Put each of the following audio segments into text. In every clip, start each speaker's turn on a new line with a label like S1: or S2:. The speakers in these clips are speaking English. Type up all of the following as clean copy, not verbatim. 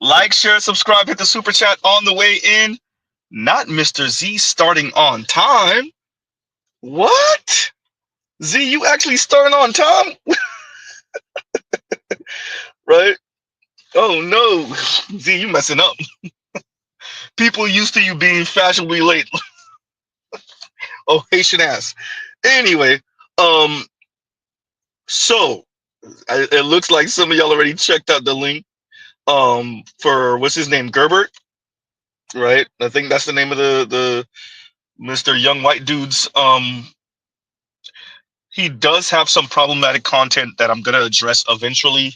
S1: Like, share, subscribe, hit the super chat on the way in. Not Mr. Z starting on time. What? Z, you actually starting on time? Right? Oh no. Z, you messing up. People used to you being fashionably late. Oh, Haitian ass. Anyway, um, so it looks like some of y'all already checked out the link for what's his name, Gerbert, right? I think that's the name of the Mr. Young White Dude's he does have some problematic content that I'm gonna address eventually.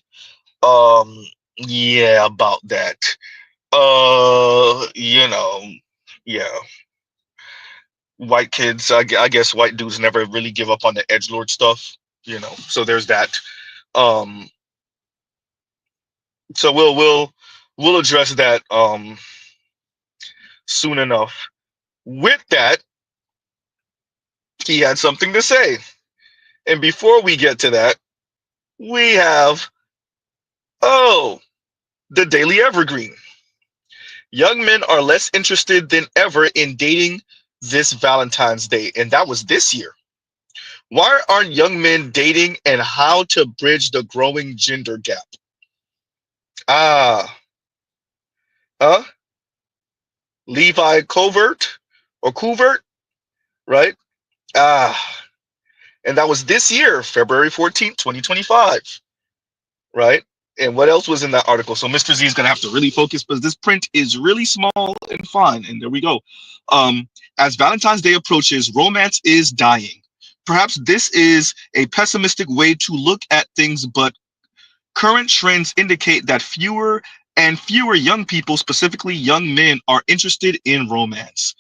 S1: Um, yeah, about that. You know, yeah, white kids. I guess white dudes never really give up on the edgelord stuff. So there's that. Um, so we'll address that soon enough. With that, he had something to say, and before we get to that, we have oh the Daily Evergreen. Young men are less interested than ever in dating this Valentine's Day, and that was this year. Why aren't young men dating and how to bridge the growing gender gap? Ah, huh? Levi Covert or Couvert, right? Ah, and that was this year, February 14th, 2025, right? And what else was in that article? So Mr. Z is going to have to really focus because this print is really small and fine. And there we go. Um, as Valentine's Day approaches, romance is dying. Perhaps this is a pessimistic way to look at things, but current trends indicate that fewer and fewer young people, specifically young men, are interested in romance.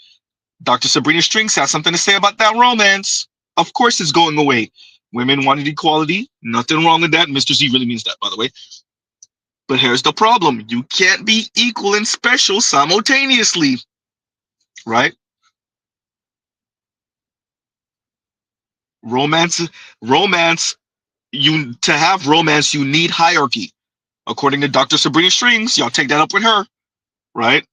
S1: Dr. Sabrina Strings has something to say about that romance. Of course, it's going away. Women wanted equality. Nothing wrong with that. Mr. Z really means that, by the way. But here's the problem. You can't be equal and special simultaneously, right? Romance, romance, you to have romance, you need hierarchy. According to Dr. Sabrina Strings, y'all take that up with her, right?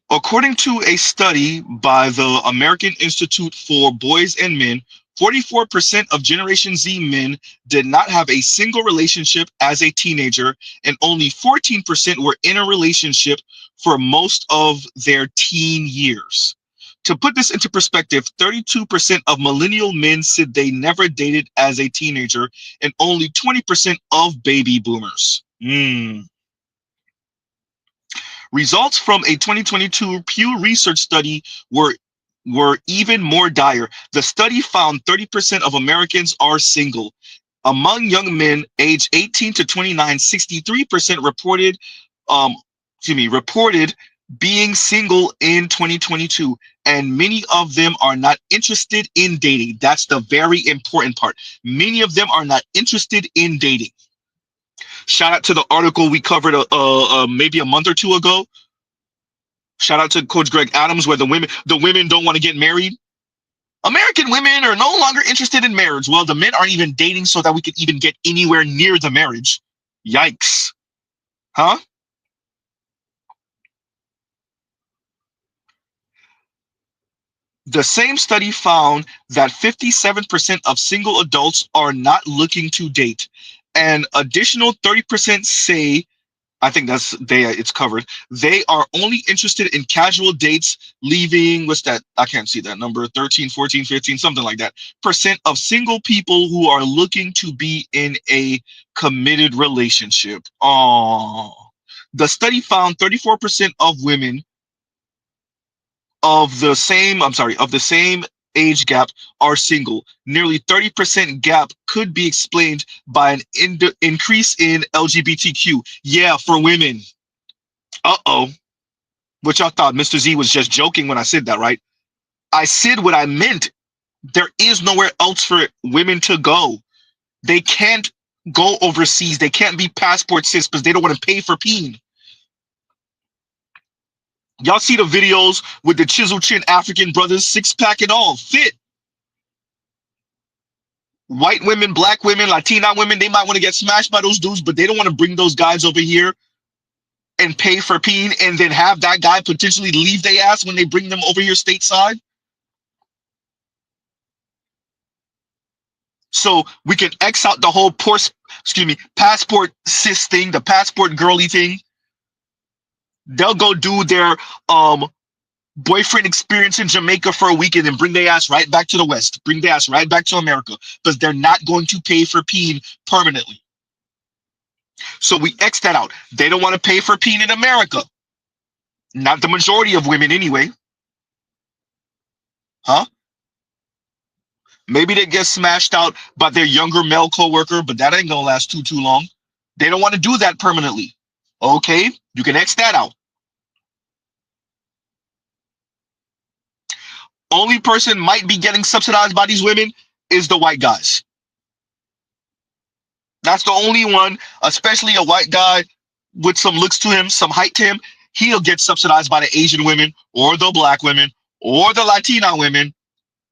S1: According to a study by the American Institute for Boys and Men, 44% of Generation Z men did not have a single relationship as a teenager, and only 14% were in a relationship for most of their teen years. To put this into perspective, 32% of millennial men said they never dated as a teenager, and only 20% of baby boomers. Results from a 2022 Pew Research study were even more dire. The study found 30% of Americans are single. Among young men aged 18 to 29, 63% reported being single in 2022, and many of them are not interested in dating. That's the very important part. Many of them are not interested in dating. Shout out to the article we covered maybe a month or two ago. Shout out to Coach Greg Adams, where the women don't want to get married. American women are no longer interested in marriage. Well, the men aren't even dating so that we could even get anywhere near the marriage. Yikes. Huh? The same study found that 57% of single adults are not looking to date. An additional 30% say, I think it's covered. They are only interested in casual dates, leaving, what's that? I can't see that number, 13, 14, 15, something like that. Percent of single people who are looking to be in a committed relationship. Oh, the study found 34% of women of the same age gap are single. Nearly 30% gap could be explained by an increase in LGBTQ. Yeah, for women. Uh-oh. What y'all thought Mr. Z was just joking when I said that, right? I said what I meant. There is nowhere else for women to go. They can't go overseas. They can't be passport cis because they don't want to pay for peen. Y'all see the videos with the chisel chin African brothers, six pack and all, fit. White women, black women, Latina women, they might want to get smashed by those dudes, but they don't want to bring those guys over here and pay for peen and then have that guy potentially leave their ass when they bring them over here stateside. So we can X out the whole passport cis thing, the passport girly thing. They'll go do their boyfriend experience in Jamaica for a weekend and bring their ass right back to the West, bring their ass right back to America, because they're not going to pay for peen permanently. So we X that out. They don't want to pay for peen in America. Not the majority of women anyway. Huh? Maybe they get smashed out by their younger male coworker, but that ain't gonna last too long. They don't want to do that permanently. Okay, you can X that out. Only person might be getting subsidized by these women is the white guys. That's the only one, especially a white guy with some looks to him, some height to him. He'll get subsidized by the Asian women or the black women or the Latina women.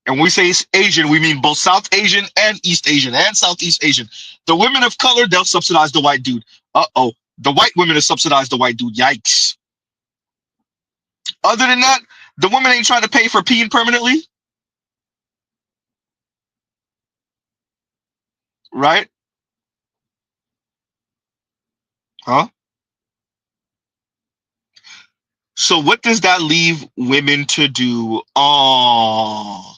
S1: And when we say Asian, we mean both South Asian and East Asian and Southeast Asian. The women of color, they'll subsidize the white dude. Uh-oh. The white women will subsidize the white dude. Yikes. Other than that, the women ain't trying to pay for peeing permanently. Right? Huh? So what does that leave women to do? Oh,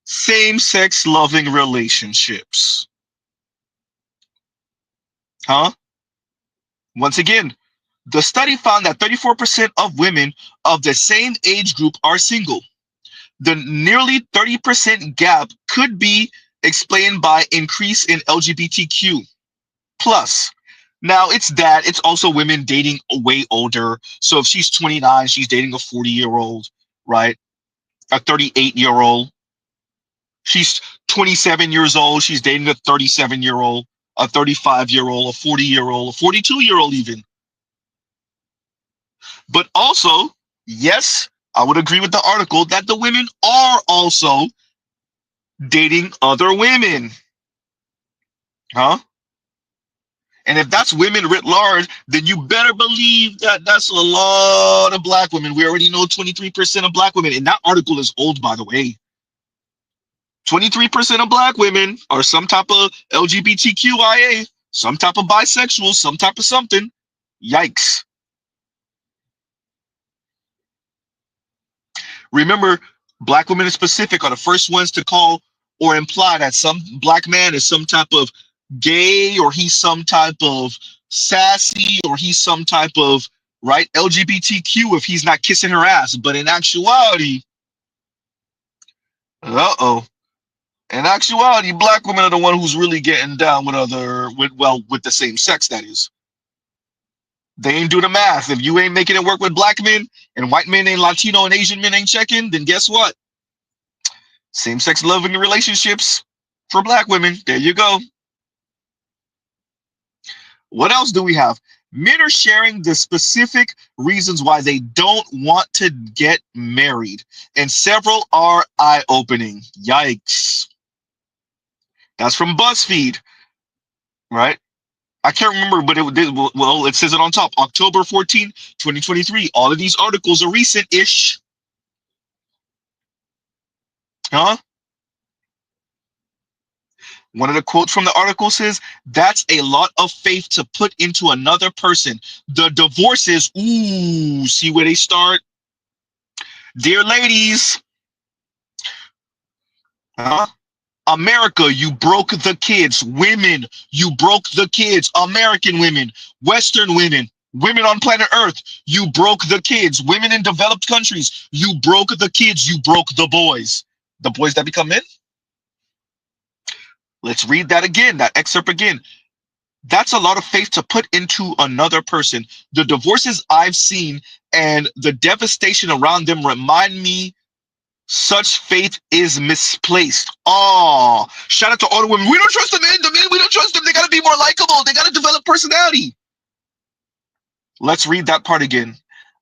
S1: same-sex loving relationships. Huh? Once again, the study found that 34% of women of the same age group are single. The nearly 30% gap could be explained by increase in LGBTQ plus. Now it's that, it's also women dating way older. So if she's 29, she's dating a 40-year-old, right? A 38-year-old. She's 27 years old, she's dating a 37-year-old, a 35-year-old, a 40-year-old, a 42-year-old even. But also, yes, I would agree with the article that the women are also dating other women. Huh? And if that's women writ large, then you better believe that that's a lot of black women. We already know 23% of black women, and that article is old, by the way. 23% of black women are some type of LGBTQIA, some type of bisexual, some type of something. Yikes. Remember, black women in specific are the first ones to call or imply that some black man is some type of gay, or he's some type of sassy, or he's some type of, right, LGBTQ if he's not kissing her ass. But in actuality, in actuality, black women are the one who's really getting down with the same sex, that is. They ain't do the math. If you ain't making it work with black men and white men and Latino and Asian men ain't checking, then guess what? Same-sex loving relationships for black women. There you go. What else do we have? Men are sharing the specific reasons why they don't want to get married, and several are eye-opening. Yikes. That's from BuzzFeed, right? I can't remember, but it says it on top. October 14, 2023. All of these articles are recent-ish. Huh? One of the quotes from the article says, "That's a lot of faith to put into another person." The divorces, ooh, see where they start? Dear ladies, huh? America, you broke the kids. Women, you broke the kids. American women, Western women, women on planet Earth, you broke the kids. Women in developed countries, you broke the kids. You broke the boys. The boys that become men? Let's read that again, that excerpt again. That's a lot of faith to put into another person. The divorces I've seen and the devastation around them remind me such faith is misplaced. Oh, shout out to all the women. We don't trust the men. The men, we don't trust them. They got to be more likable. They got to develop personality. Let's read that part again.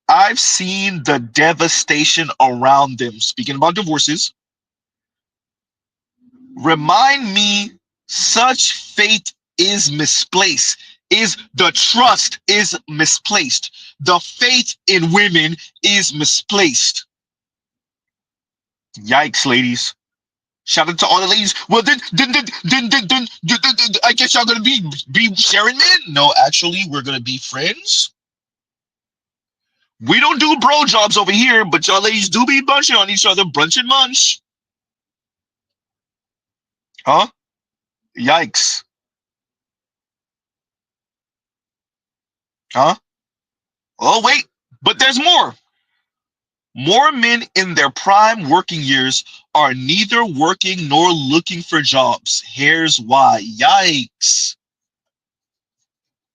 S1: I've seen the devastation around them. Speaking about divorces, remind me Such faith is misplaced. Is the trust is misplaced. The faith in women is misplaced. Yikes, ladies. Shout out to all the ladies. Well, then I guess y'all gonna be sharing men. No, actually, we're gonna be friends. We don't do bro jobs over here, but y'all ladies do be bunching on each other, brunch and munch. Huh? Yikes. Huh? Oh, wait, but there's more. More men in their prime working years are neither working nor looking for jobs. Here's why. Yikes.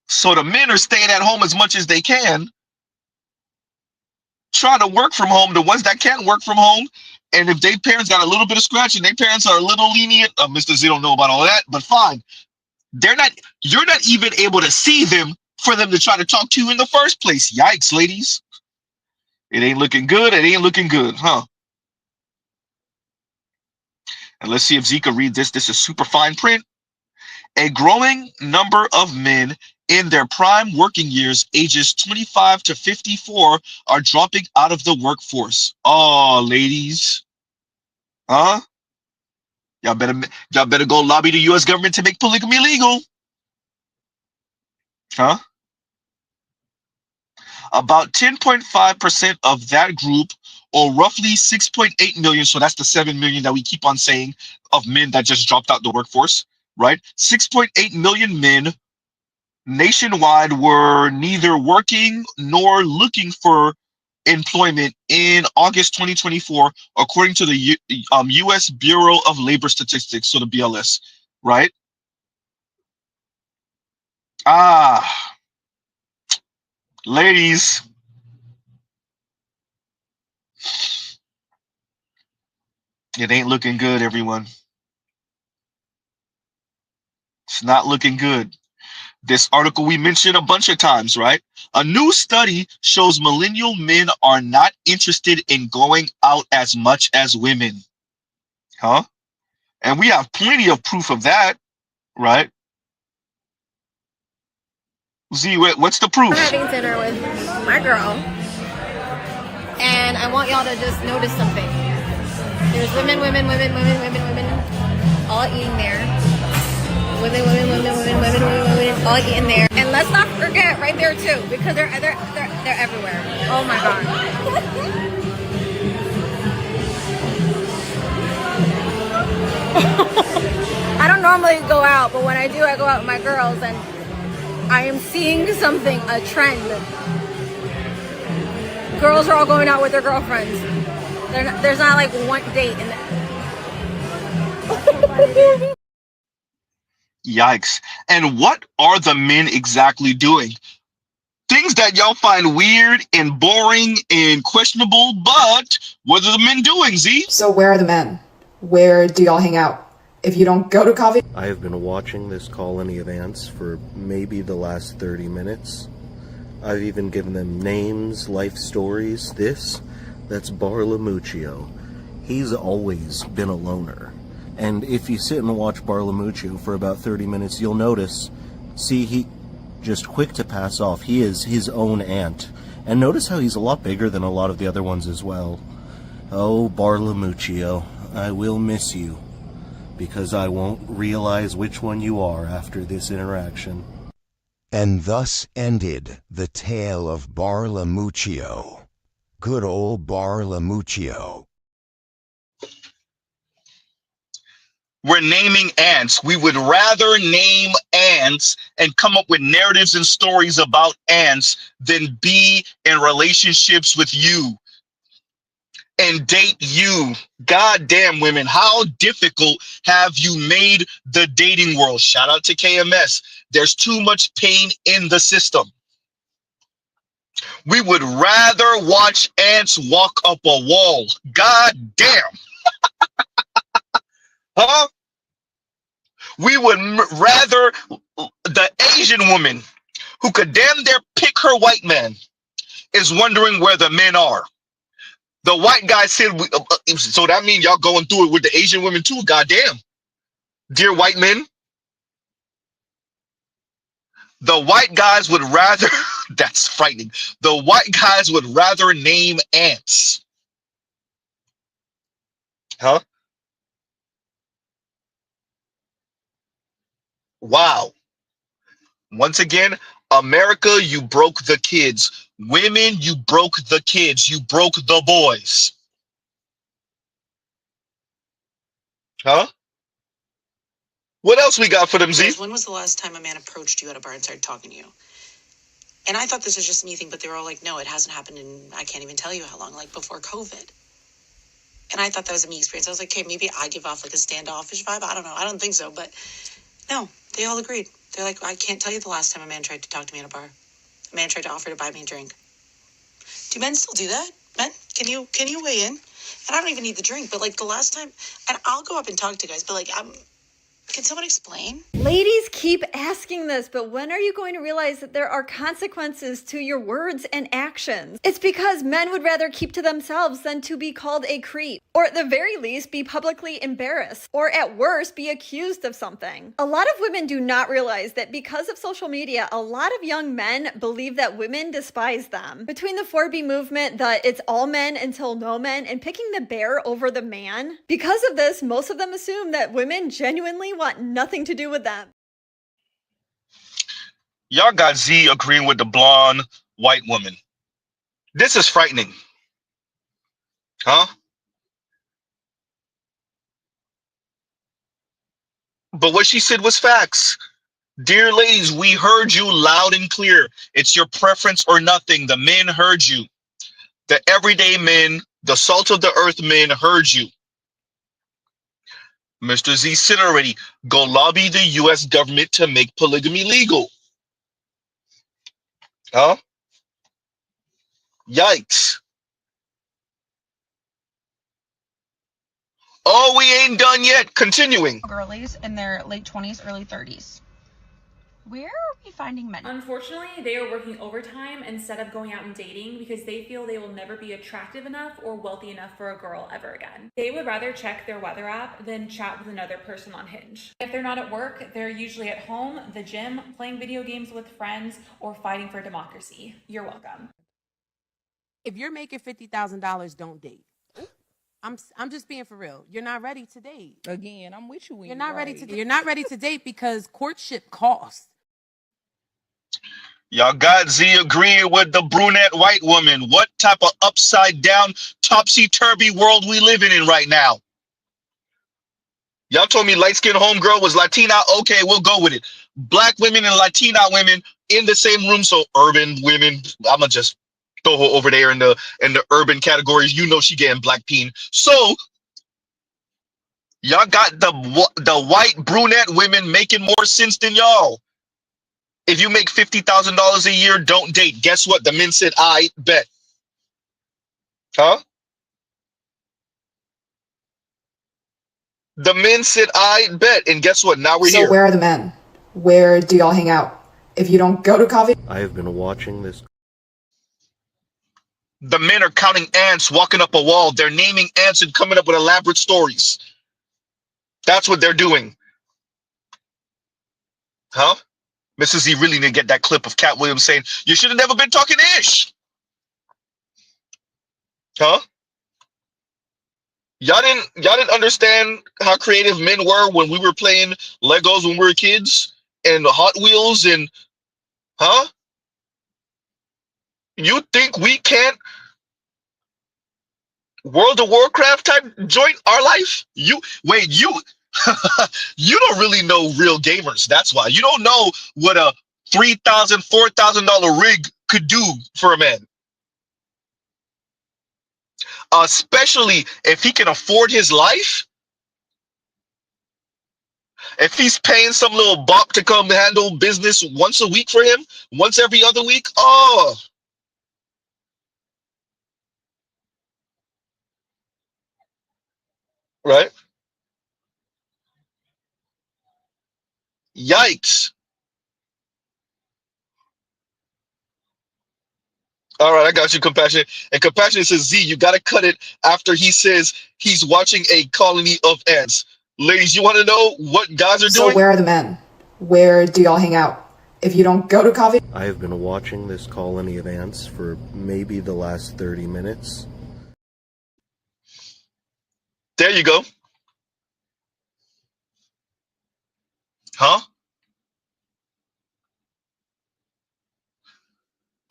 S1: So the men are staying at home as much as they can, trying to work from home, the ones that can't work from home. And if their parents got a little bit of scratch and their parents are a little lenient, Mr. Z don't know about all that, but fine. You're not even able to see them for them to try to talk to you in the first place. Yikes, ladies. It ain't looking good. It ain't looking good, huh? And let's see if Z can read this. This is super fine print. A growing number of men in their prime working years, ages 25 to 54, are dropping out of the workforce. Oh, ladies. Huh? Y'all better go lobby the US government to make polygamy legal. Huh? About 10.5% of that group, or roughly 6.8 million, so that's the 7 million that we keep on saying of men that just dropped out the workforce, right? 6.8 million men nationwide were neither working nor looking for employment in August 2024, according to the U.S. Bureau of Labor Statistics, so the BLS, right? Ah, ladies, it ain't looking good, everyone. It's not looking good. This article we mentioned a bunch of times, right? A new study shows millennial men are not interested in going out as much as women. Huh? And we have plenty of proof of that, right? Z, what's the proof?
S2: I'm having dinner with my girl, and I want y'all to just notice something. There's women, all eating there. Women, all eating there. And let's not forget right there too, because they're everywhere. Oh my god. I don't normally go out, but when I do, I go out with my girls, and I am seeing something, a trend. Girls are all going out with their girlfriends. There's not like one date in there.
S1: Yikes. And what are the men exactly doing? Things that y'all find weird and boring and questionable, but what are the men doing, Z?
S3: So where are the men? Where do y'all hang out? If you don't go to coffee...
S4: I have been watching this colony of ants for maybe the last 30 minutes. I've even given them names, life stories. That's Barlamuccio. He's always been a loner. And if you sit and watch Barlamuccio for about 30 minutes, you'll notice, see, he just quick to pass off. He is his own ant. And notice how he's a lot bigger than a lot of the other ones as well. Oh, Barlamuccio, I will miss you, because I won't realize which one you are after this interaction.
S5: And thus ended the tale of Barlamuccio. Good old Barlamuccio.
S1: We're naming ants. We would rather name ants and come up with narratives and stories about ants than be in relationships with you and date you. Goddamn, women, how difficult have you made the dating world? Shout out to KMS. There's too much pain in the system. We would rather watch ants walk up a wall. God damn. Huh? We would rather the Asian woman who could damn near pick her white man is wondering where the men are. The white guy said, so that means y'all going through it with the Asian women too. Goddamn. Dear white men, The white guys would rather, that's frightening. The white guys would rather name ants. Huh? Wow. Once again, America, you broke the kids. Women, you broke the kids. You broke the boys. Huh? What else we got for them, Z?
S6: When was the last time a man approached you at a bar and started talking to you? And I thought this was just me thing, but they were all like, no, it hasn't happened in, I can't even tell you how long, like before COVID. And I thought that was a me experience. I was like, okay, maybe I give off like a standoffish vibe. I don't know. I don't think so. But no, they all agreed. They're like, I can't tell you the last time a man tried to talk to me at a bar. A man tried to offer to buy me a drink. Do men still do that? Men, can you weigh in? And I don't even need the drink, but like the last time, and I'll go up and talk to guys, but like, can someone explain?
S2: Ladies keep asking this, but when are you going to realize that there are consequences to your words and actions? It's because men would rather keep to themselves than to be called a creep, or at the very least be publicly embarrassed, or at worst be accused of something. A lot of women do not realize that because of social media, a lot of young men believe that women despise them. Between the 4B movement, the it's all men until no men, and picking the bear over the man, because of this, most of them assume that women genuinely want nothing to do with them.
S1: Y'all got Z agreeing with the blonde white woman. This is frightening. Huh? But what she said was facts. Dear ladies, we heard you loud and clear. It's your preference or nothing. The men heard you. The everyday men, the salt of the earth men heard you. Mr. Z said already, go lobby the US government to make polygamy legal. Huh? Yikes. Oh, we ain't done yet. Continuing.
S7: Girlies in their late 20s, early 30s. Where are we finding men?
S8: Unfortunately, they are working overtime instead of going out and dating because they feel they will never be attractive enough or wealthy enough for a girl ever again. They would rather check their weather app than chat with another person on Hinge. If they're not at work, they're usually at home, the gym, playing video games with friends, or fighting for democracy. You're welcome.
S9: If you're making $50,000, don't date. I'm just being for real. You're not ready to date.
S10: Again, I'm with you when
S9: you're not ready to date. You're not ready to date because courtship costs.
S1: Y'all got Z agreeing with the brunette white woman. What type of upside down, topsy-turvy world we living in right now? Y'all told me light-skinned homegirl was Latina. Okay, we'll go with it. Black women and Latina women in the same room. So urban women, I'ma just throw her over there in the urban categories. You know she getting black peen. So y'all got the white brunette women making more sense than y'all. If you make $50,000 a year, don't date. Guess what? The men said, I bet. Huh? The men said, I bet. And guess what? Now we're here.
S3: So where are the men? Where do y'all hang out? If you don't go to coffee...
S4: I have been watching this.
S1: The men are counting ants walking up a wall. They're naming ants and coming up with elaborate stories. That's what they're doing. Huh? Mrs. Z really didn't get that clip of Cat Williams saying, you should have never been talking ish. Huh? Y'all didn't understand how creative men were when we were playing Legos when we were kids and Hot Wheels and huh? You think we can't World of Warcraft type joint our life? You you don't really know real gamers. That's why. You don't know what a $3,000, $4,000 rig could do for a man. Especially if he can afford his life. If he's paying some little bop to come handle business once a week for him, once every other week, oh. Right? Yikes. All right, I got you, Compassionate. And Compassionate says, Z, you got to cut it after he says he's watching a colony of ants. Ladies, you want to know what guys are doing?
S3: So where are the men? Where do y'all hang out? if you don't go to coffee.
S4: I have been watching this call in advance for maybe the last 30 minutes.
S1: There you go. Huh?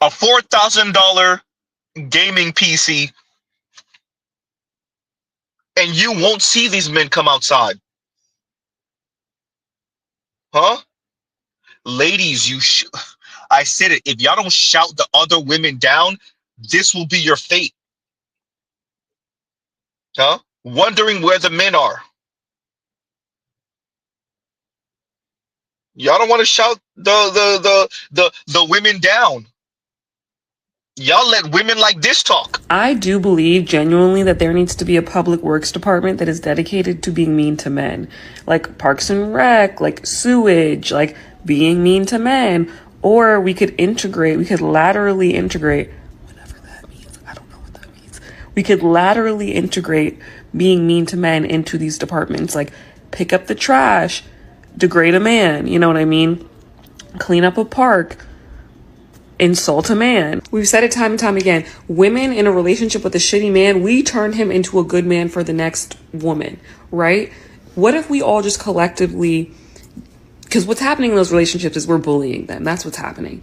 S1: A $4,000 gaming PC, and you won't see these men come outside. Huh? Ladies, I said it. If y'all don't shout the other women down, this will be your fate. Huh? Wondering where the men are. Y'all don't want to shout the women down. Y'all let women like this talk.
S10: I do believe genuinely that there needs to be a public works department that is dedicated to being mean to men. Like Parks and Rec, like sewage, like being mean to men. Or we could laterally integrate, whatever that means. I don't know what that means. We could laterally integrate being mean to men into these departments. Like pick up the trash, degrade a man, you know what I mean? Clean up a park, insult a man. We've said it time and time again. Women in a relationship with a shitty man, we turn him into a good man for the next woman, right? What if we all just collectively, because what's happening in those relationships is we're bullying them. That's what's happening.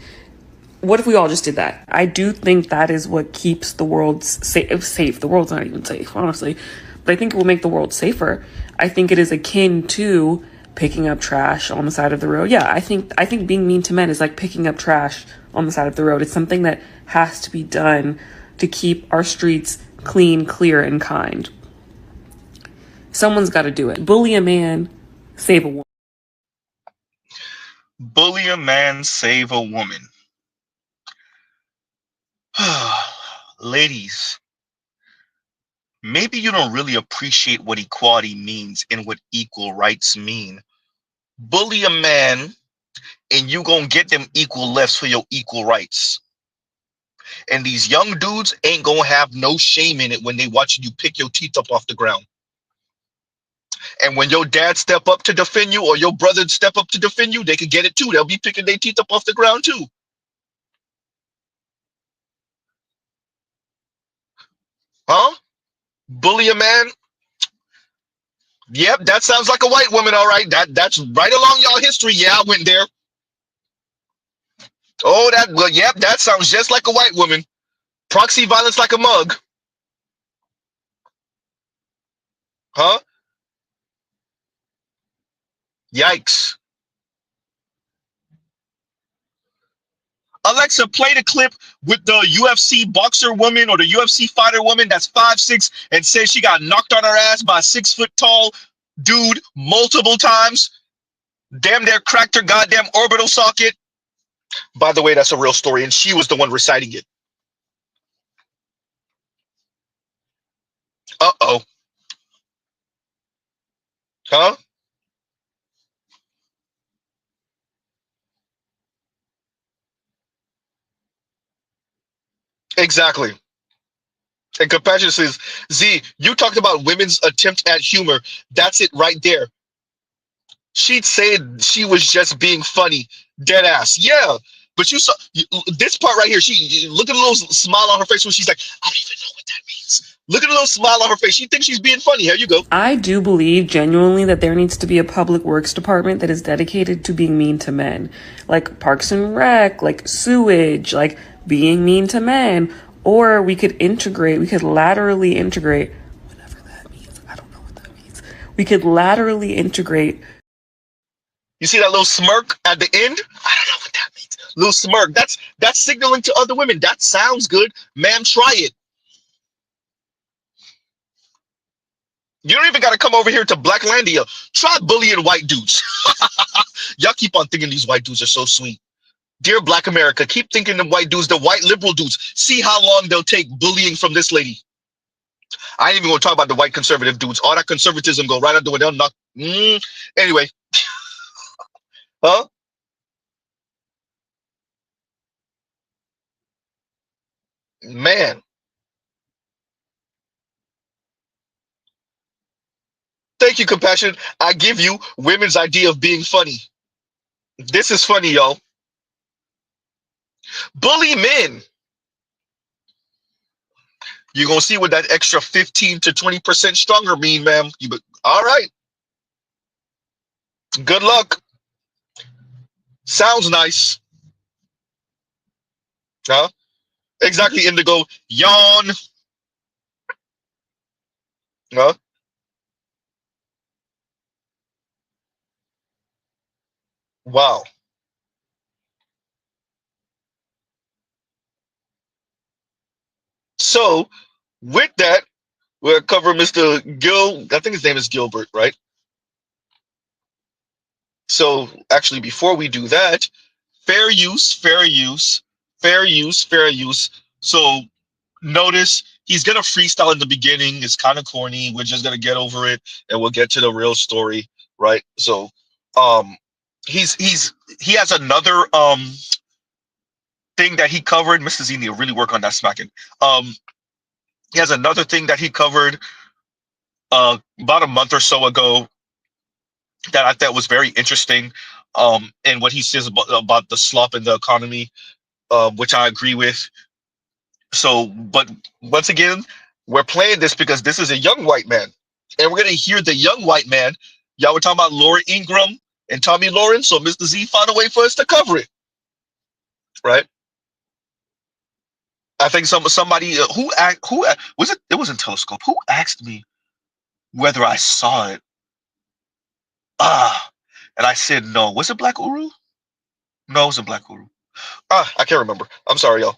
S10: What if we all just did that? I do think that is what keeps the world safe. The world's not even safe, honestly. But I think it will make the world safer. I think it is akin to picking up trash on the side of the road. Yeah, I think being mean to men is like picking up trash on the side of the road. It's something that has to be done to keep our streets clean, clear, and kind. Someone's got to do it. Bully a man, save a woman.
S1: Bully a man, save a woman. Ladies, maybe you don't really appreciate what equality means and what equal rights mean. Bully a man and you gonna get them equal lefts for your equal rights. And these young dudes ain't gonna have no shame in it when they watching you pick your teeth up off the ground. And when your dad step up to defend you or your brother step up to defend you, they could get it too. They'll be picking their teeth up off the ground too. Huh? Bully a man? Yep, that sounds like a white woman, all right. That's right along y'all history. Yeah, I went there. Oh, yep, that sounds just like a white woman. Proxy violence like a mug. Huh? Yikes. Alexa, play the clip with the UFC boxer woman or the UFC fighter woman that's 5'6" and says she got knocked on her ass by a 6-foot tall dude multiple times. Damn near cracked her goddamn orbital socket. By the way, that's a real story, and she was the one reciting it. Uh-oh. Huh? Exactly. And Compassion says, Z, you talked about women's attempt at humor. That's it right there. She'd say she was just being funny. Dead ass. Yeah. But you saw this part right here. She look at the little smile on her face when she's like, I don't even know what that means. Look at the little smile on her face. She thinks she's being funny. Here you go.
S10: I do believe genuinely that there needs to be a public works department that is dedicated to being mean to men. Like Parks and Rec, like sewage, like being mean to men. Or we could laterally integrate, whatever that means. I don't know what that means. We could laterally integrate.
S1: You see that little smirk at the end? I don't know what that means. Little smirk. That's signaling to other women. That sounds good. Ma'am, try it. You don't even got to come over here to Blacklandia. Try bullying white dudes. Y'all keep on thinking these white dudes are so sweet. Dear Black America, keep thinking the white dudes, the white liberal dudes. See how long they'll take bullying from this lady. I ain't even going to talk about the white conservative dudes. All that conservatism go right out the window. Knock. Anyway. Huh? Man. Thank you, Compassion. I give you women's idea of being funny. This is funny, y'all. Bully men. You're gonna see what that extra 15 to 20% stronger mean, ma'am. All right. Good luck. Sounds nice. Huh? Exactly, Indigo. Yawn. Huh? Wow. So with that, we'll cover Mr. Gil. I think his name is Gilbert, right? So actually, before we do that, fair use, fair use, fair use, fair use. So notice he's gonna freestyle in the beginning. It's kind of corny. We're just gonna get over it, and we'll get to the real story, right? So, um, he has another thing that he covered. Mr. Z need to really work on that smacking. He has another thing that he covered about a month or so ago that I thought was very interesting. And what he says about the slop in the economy, which I agree with. So, but once again, we're playing this because this is a young white man, and we're gonna hear the young white man. Y'all were talking about Laura Ingraham and Tommy Lawrence, so Mr. Z found a way for us to cover it, right? I think somebody was it? It wasn't Telescope. Who asked me whether I saw it? Ah, and I said no. Was it Black Uru? No, it wasn't Black Uru. Ah, I can't remember. I'm sorry, y'all.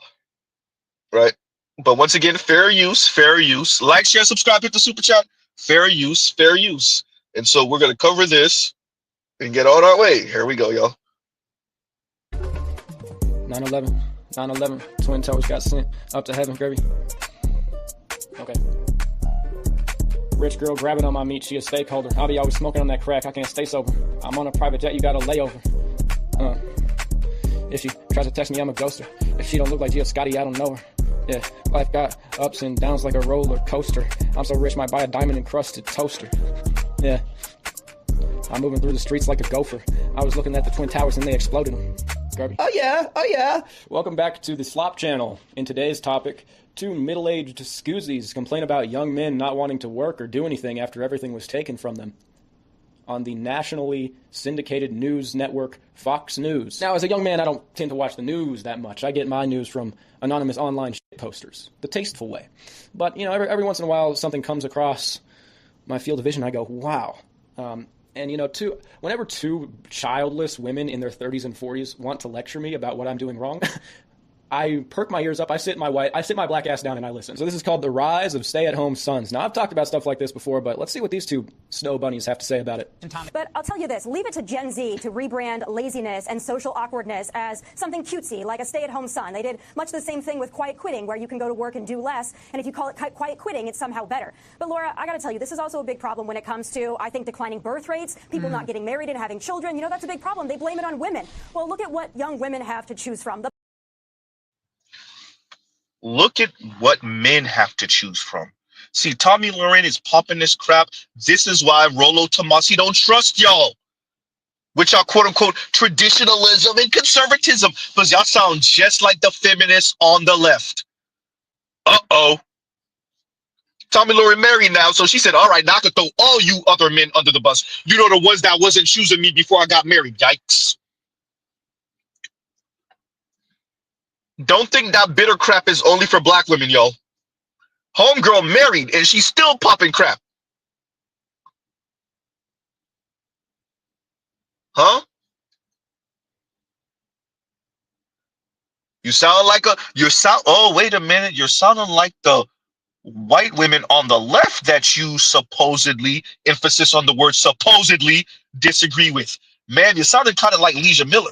S1: Right? But once again, fair use, fair use. Like, share, subscribe, hit the super chat. Fair use, fair use. And so we're gonna cover this and get on our way. Here we go, y'all.
S11: 9/11, 9/11. Twin Towers got sent up to heaven, gravy. Okay. Rich girl grabbing on my meat, she a stakeholder. I'll be always smoking on that crack, I can't stay sober. I'm on a private jet, you got a layover. If she tries to text me, I'm a ghoster. If she don't look like Gio Scotty, I don't know her. Yeah, life got ups and downs like a roller coaster. I'm so rich, might buy a diamond encrusted toaster. Yeah, I'm moving through the streets like a gopher. I was looking at the Twin Towers and they exploded them. Garbage. Oh yeah. Welcome back to the Slop Channel. In today's topic, two middle-aged scoozies complain about young men not wanting to work or do anything after everything was taken from them. On the nationally syndicated news network Fox News. Now, as a young man, I don't tend to watch the news that much. I get my news from anonymous online shit posters, the tasteful way. But, you know, every once in a while, something comes across my field of vision, I go, wow. And, you know, whenever two childless women in their 30s and 40s want to lecture me about what I'm doing wrong, I perk my ears up, I sit my black ass down and I listen. So this is called The Rise of Stay-at-Home Sons. Now, I've talked about stuff like this before, but let's see what these two snow bunnies have to say about it.
S12: But I'll tell you this, leave it to Gen Z to rebrand laziness and social awkwardness as something cutesy, like a stay-at-home son. They did much the same thing with quiet quitting, where you can go to work and do less, and if you call it quiet quitting, it's somehow better. But Laura, I gotta tell you, this is also a big problem when it comes to, I think, declining birth rates, people not getting married and having children. You know, that's a big problem. They blame it on women. Well, look at what young women have to choose from.
S1: Look at what men have to choose from. See, Tommy Lauren is popping this crap. This is why Rollo Tomasi don't trust y'all. With y'all quote unquote traditionalism and conservatism. Because y'all sound just like the feminists on the left. Uh-oh. Tommy Lauren married now, so she said, all right, now I can throw all you other men under the bus. You know, the ones that wasn't choosing me before I got married. Yikes. Don't think that bitter crap is only for black women, y'all. Homegirl married, and she's still popping crap. Huh? Oh, wait a minute. You're sounding like the white women on the left that you supposedly, emphasis on the word supposedly, disagree with. Man, you sounded kind of like Leisha Miller.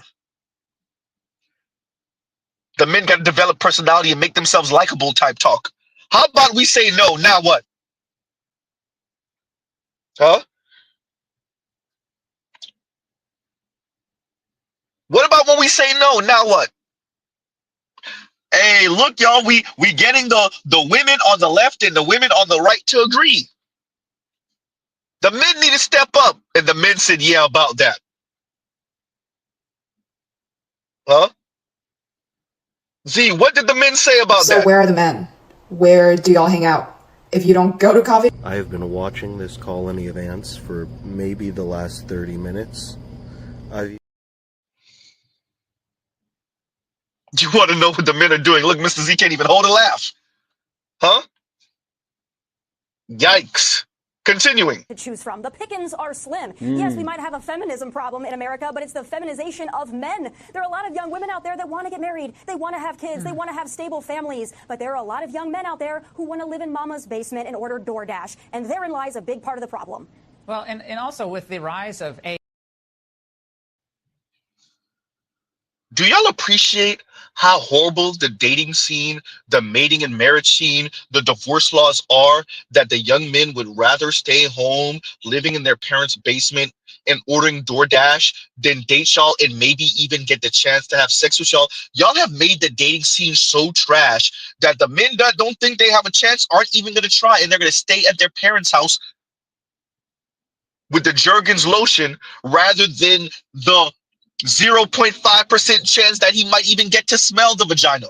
S1: The men got to develop personality and make themselves likable type talk. How about we say no, now what? Huh? What about when we say no, now what? Hey, look, y'all, we getting the women on the left and the women on the right to agree. The men need to step up. And the men said, yeah, about that. Huh? Z, what did the men say about
S3: So
S1: that?
S3: where are the men? Where do y'all hang out? If you don't go to coffee...
S4: I have been watching this colony of ants for maybe the last 30 minutes.
S1: Do you want to know what the men are doing? Look, Mr. Z can't even hold a laugh. Huh? Yikes. Continuing.
S12: To choose from. The pickings are slim. Yes, we might have a feminism problem in America, but it's the feminization of men. There are a lot of young women out there that want to get married. They want to have kids. They want to have stable families. But there are a lot of young men out there who want to live in mama's basement and order DoorDash. And therein lies a big part of the problem.
S13: Well, and also with the rise of
S1: Do y'all appreciate how horrible the dating scene, the mating and marriage scene, the divorce laws are, that the young men would rather stay home, living in their parents' basement and ordering DoorDash than date y'all and maybe even get the chance to have sex with y'all? Y'all have made the dating scene so trash that the men that don't think they have a chance aren't even going to try, and they're going to stay at their parents' house with the Jergens lotion rather than the 0.5% chance that he might even get to smell the vagina.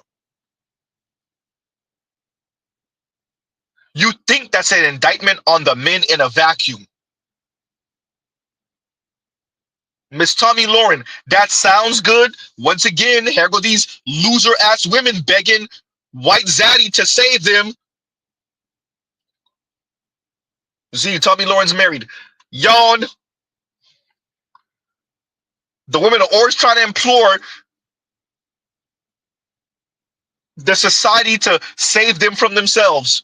S1: You think that's an indictment on the men in a vacuum. Miss Tommy Lauren, that sounds good. Once again, here go these loser-ass women begging White Zaddy to save them. See, Tommy Lauren's married. Yawn. The women are always trying to implore the society to save them from themselves.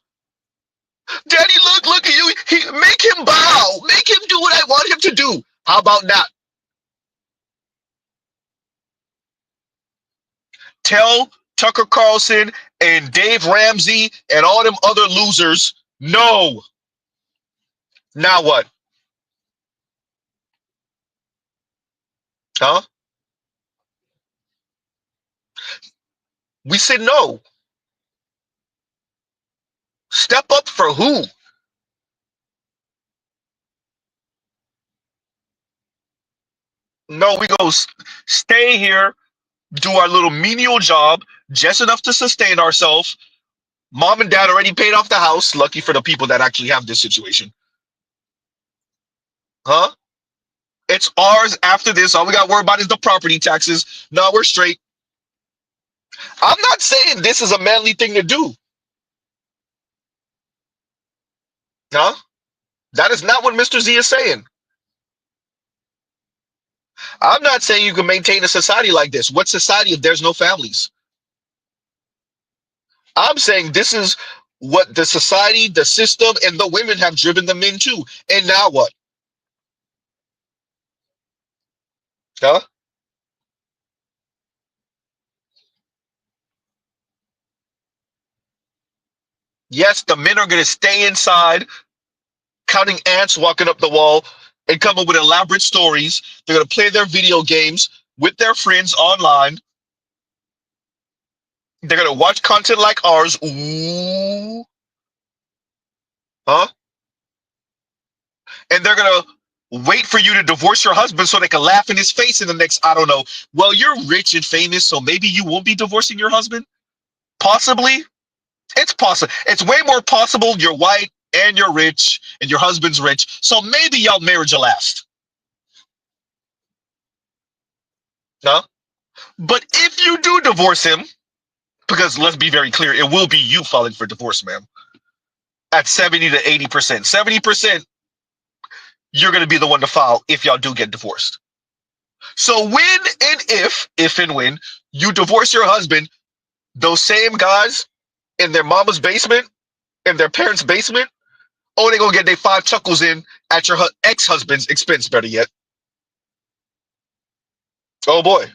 S1: Daddy, look at you. Make him bow. Make him do what I want him to do. How about that? Tell Tucker Carlson and Dave Ramsey and all them other losers, no. Now what? Huh? We said no. Step up for who? No, we go stay here, do our little menial job, just enough to sustain ourselves. Mom and dad already paid off the house. Lucky for the people that actually have this situation. Huh? It's ours after this. All we got to worry about is the property taxes. No, we're straight. I'm not saying this is a manly thing to do. Huh? That is not what Mr. Z is saying. I'm not saying you can maintain a society like this. What society if there's no families? I'm saying this is what the society, the system, and the women have driven them into. And now what? Huh? Yes, the men are going to stay inside, counting ants walking up the wall, and come up with elaborate stories. They're going to play their video games with their friends online. They're going to watch content like ours. Ooh. Huh? And they're going to wait for you to divorce your husband so they can laugh in his face in the next, I don't know. Well, you're rich and famous, so maybe you won't be divorcing your husband? Possibly. It's possible. It's way more possible you're white and you're rich and your husband's rich, so maybe y'all marriage will last. No? But if you do divorce him, because let's be very clear, it will be you filing for divorce, ma'am. At 70 to 80%. 70%, you're going to be the one to file if y'all do get divorced. So when and if and when you divorce your husband, those same guys in their mama's basement, in their parents' basement, oh, they're going to get their 5 chuckles in at your ex-husband's expense, better yet. Oh, boy.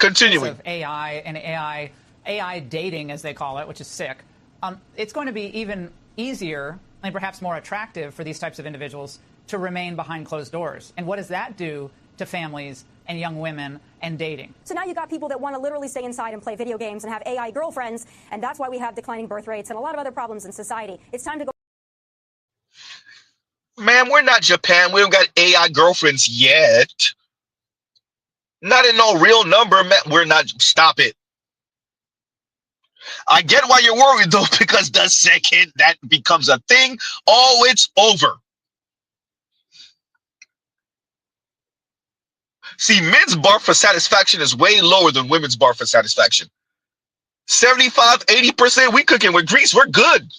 S1: Continuing.
S13: Of AI and AI dating, as they call it, which is sick. It's going to be even easier and perhaps more attractive for these types of individuals to remain behind closed doors. And what does that do to families and young women and dating?
S12: So now you've got people that want to literally stay inside and play video games and have AI girlfriends, and that's why we have declining birth rates and a lot of other problems in society. It's time to go.
S1: Man, we're not Japan. We don't got AI girlfriends yet. Not in no real number, man. We're not. Stop it. I get why you're worried though, because the second that becomes a thing, oh, it's over. See, men's bar for satisfaction is way lower than women's bar for satisfaction. 75, 80%, we cooking with grease. We're good.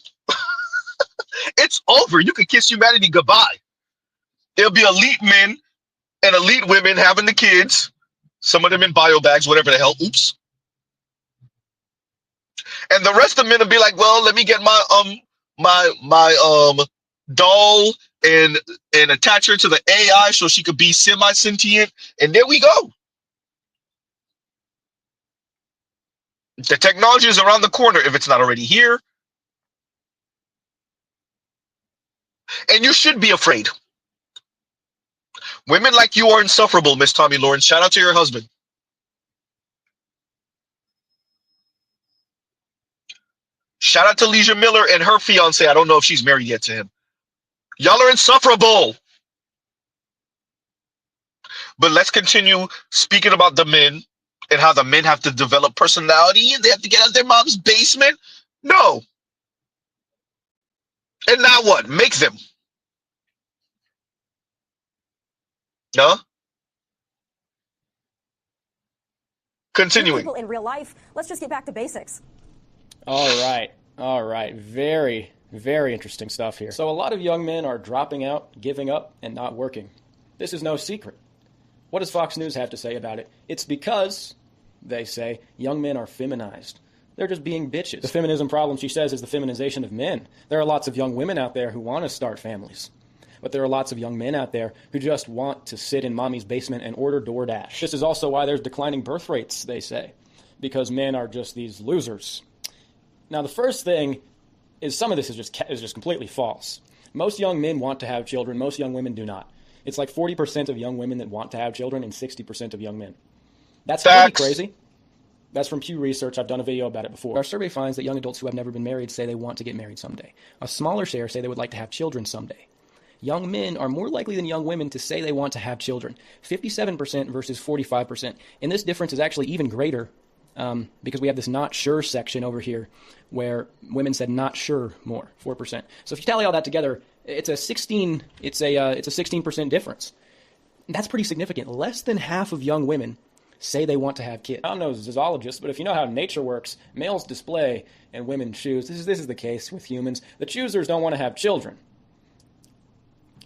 S1: It's over. You can kiss humanity goodbye. It'll be elite men and elite women having the kids. Some of them in bio bags, whatever the hell. Oops. And the rest of the men will be like, well, let me get my doll and attach her to the AI so she could be semi-sentient. And there we go. The technology is around the corner if it's not already here. And you should be afraid. Women like you are insufferable, Miss Tommy Lawrence. Shout out to your husband. Shout out to Leisha Miller and her fiance. I don't know if she's married yet to him. Y'all are insufferable. But let's continue speaking about the men and how the men have to develop personality and they have to get out of their mom's basement. No. And now what? Make them. No? Continuing.
S12: People in real life. Let's just get back to basics.
S11: All right. Very, very interesting stuff here. So a lot of young men are dropping out, giving up, and not working. This is no secret. What does Fox News have to say about it? It's because, they say, young men are feminized. They're just being bitches. The feminism problem, she says, is the feminization of men. There are lots of young women out there who want to start families. But there are lots of young men out there who just want to sit in mommy's basement and order DoorDash. This is also why there's declining birth rates, they say, because men are just these losers. Now, the first thing is some of this is just completely false. Most young men want to have children. Most young women do not. It's like 40% of young women that want to have children and 60% of young men. That's really crazy. That's from Pew Research. I've done a video about it before. Our survey finds that young adults who have never been married say they want to get married someday. A smaller share say they would like to have children someday. Young men are more likely than young women to say they want to have children. 57% versus 45%. And this difference is actually even greater because we have this not sure section over here where women said not sure more, 4%. So if you tally all that together, it's a 16% difference. That's pretty significant. Less than half of young women say they want to have kids. I'm no zoologist, but if you know how nature works, males display and women choose. This is the case with humans. The choosers don't want to have children.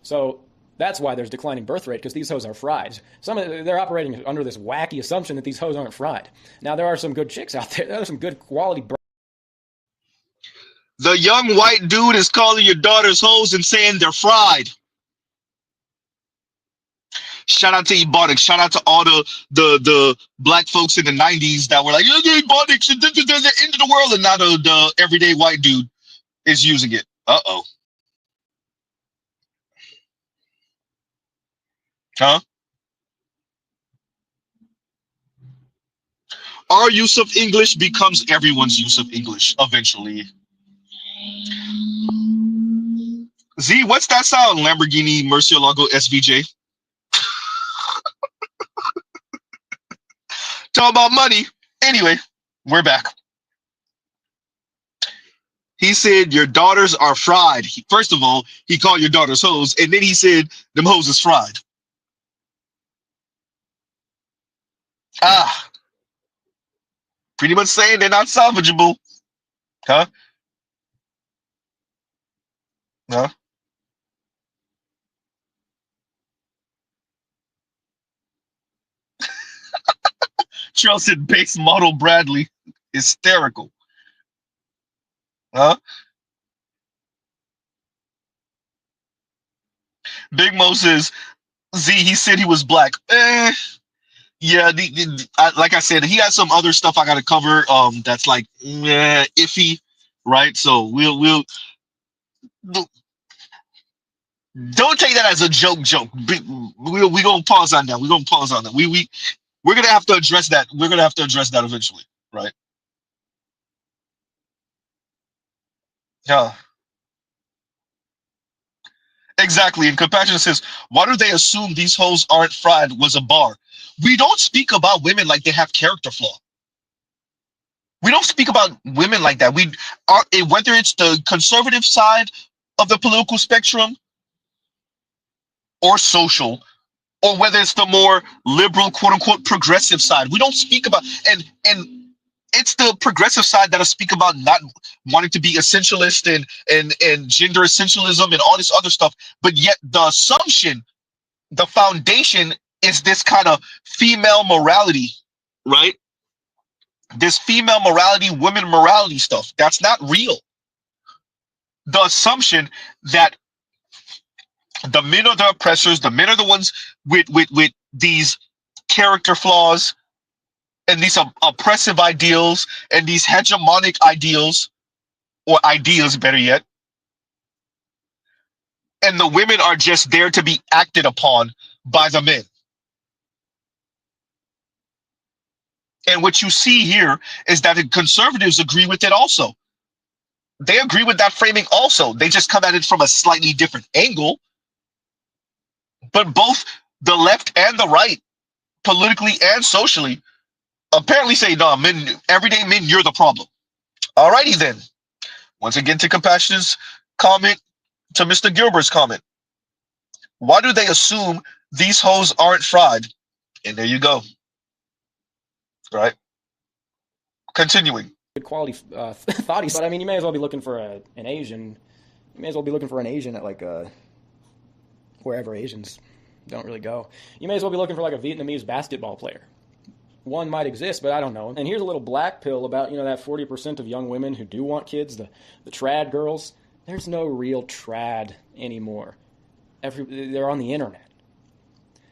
S11: So that's why there's declining birth rate, because these hoes are fried. They're operating under this wacky assumption that these hoes aren't fried. Now, there are some good chicks out there. There are some good quality.
S1: The young white dude is calling your daughters hoes and saying they're fried. Shout out to Ebonics. Shout out to all the black folks in the 90s that were like, yeah, Ebonics, they're the end of the world, and now the everyday white dude is using it. Uh-oh. Huh? Our use of English becomes everyone's use of English eventually. Z, what's that sound? Lamborghini Murcielago SVJ. Talk about money. Anyway, we're back. He said your daughters are fried. First of all, he called your daughters hoes, and then he said them hoes is fried. Pretty much saying they're not salvageable. Huh? Huh? Charles said base model Bradley. Hysterical. Huh? Big Mo says, Z, he said he was black. Yeah, like I said, he has some other stuff I got to cover. That's like iffy, right? So we'll don't take that as a joke. We gonna pause on that. We're gonna pause on that. We're gonna have to address that. We're gonna have to address that eventually, right? Yeah. Exactly. And Compassion says, why do they assume these hoes aren't fried was a bar? We don't speak about women like they have character flaw. We don't speak about women like that. We are, whether it's the conservative side of the political spectrum or social, or whether it's the more liberal, quote unquote, progressive side. We don't speak about, and it's the progressive side that'll speak about not wanting to be essentialist and gender essentialism and all this other stuff. But yet the assumption, the foundation is this kind of female morality, right? This female morality, women morality stuff. That's not real. The assumption that the men are the oppressors, the men are the ones with these character flaws and these oppressive ideals and these hegemonic ideals, or ideas better yet, and the women are just there to be acted upon by the men. And what you see here is that the conservatives agree with it also. They agree with that framing also. They just come at it from a slightly different angle. But both the left and the right, politically and socially, apparently say, no, men, everyday men, you're the problem. Alrighty then. Once again, to Compassion's comment, to Mr. Gilbert's comment. Why do they assume these hoes aren't fried? And there you go. Right? Continuing.
S11: Good quality thoughties, but I mean, you may as well be looking for an Asian. You may as well be looking for an Asian at like wherever Asians don't really go. You may as well be looking for like a Vietnamese basketball player. One might exist, but I don't know. And here's a little black pill about, you know, that 40% of young women who do want kids, the trad girls. There's no real trad anymore. They're on the internet.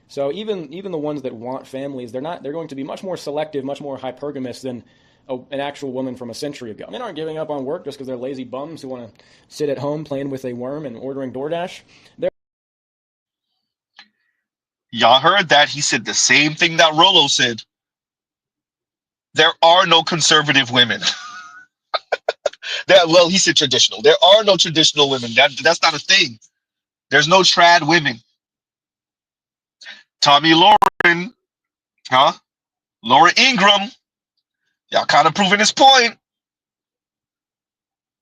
S11: So even the ones that want families, they're going to be much more selective, much more hypergamous than an actual woman from a century ago. Men aren't giving up on work just because they're lazy bums who want to sit at home playing with a worm and ordering DoorDash.
S1: Y'all heard that? He said the same thing that Rollo said. There are no conservative women. Well, he said traditional. There are no traditional women. That's not a thing. There's no trad women. Tommy Lauren, huh? Laura Ingram. Y'all kind of proving his point.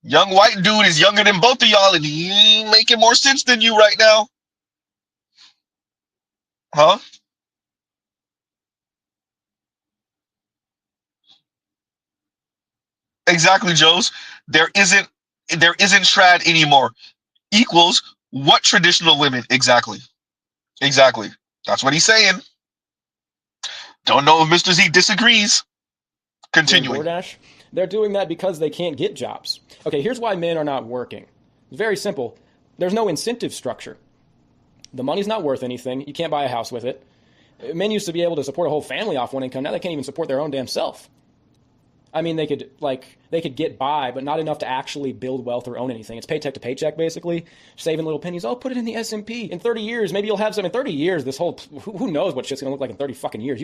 S1: Young white dude is younger than both of y'all, and he ain't making more sense than you right now. Huh? Exactly, Joes. There isn't trad anymore. Equals what traditional women? Exactly. That's what he's saying. Don't know if Mr. Z disagrees. Continuing.
S11: DoorDash. They're doing that because they can't get jobs. Okay, here's why men are not working. It's very simple. There's no incentive structure. The money's not worth anything. You can't buy a house with it. Men used to be able to support a whole family off one income. Now they can't even support their own damn self. I mean, they could get by, but not enough to actually build wealth or own anything. It's paycheck to paycheck, basically, saving little pennies. Oh, put it in the S&P. In 30 years, maybe you'll have some. In 30 years, this whole, who knows what shit's going to look like in 30 fucking years.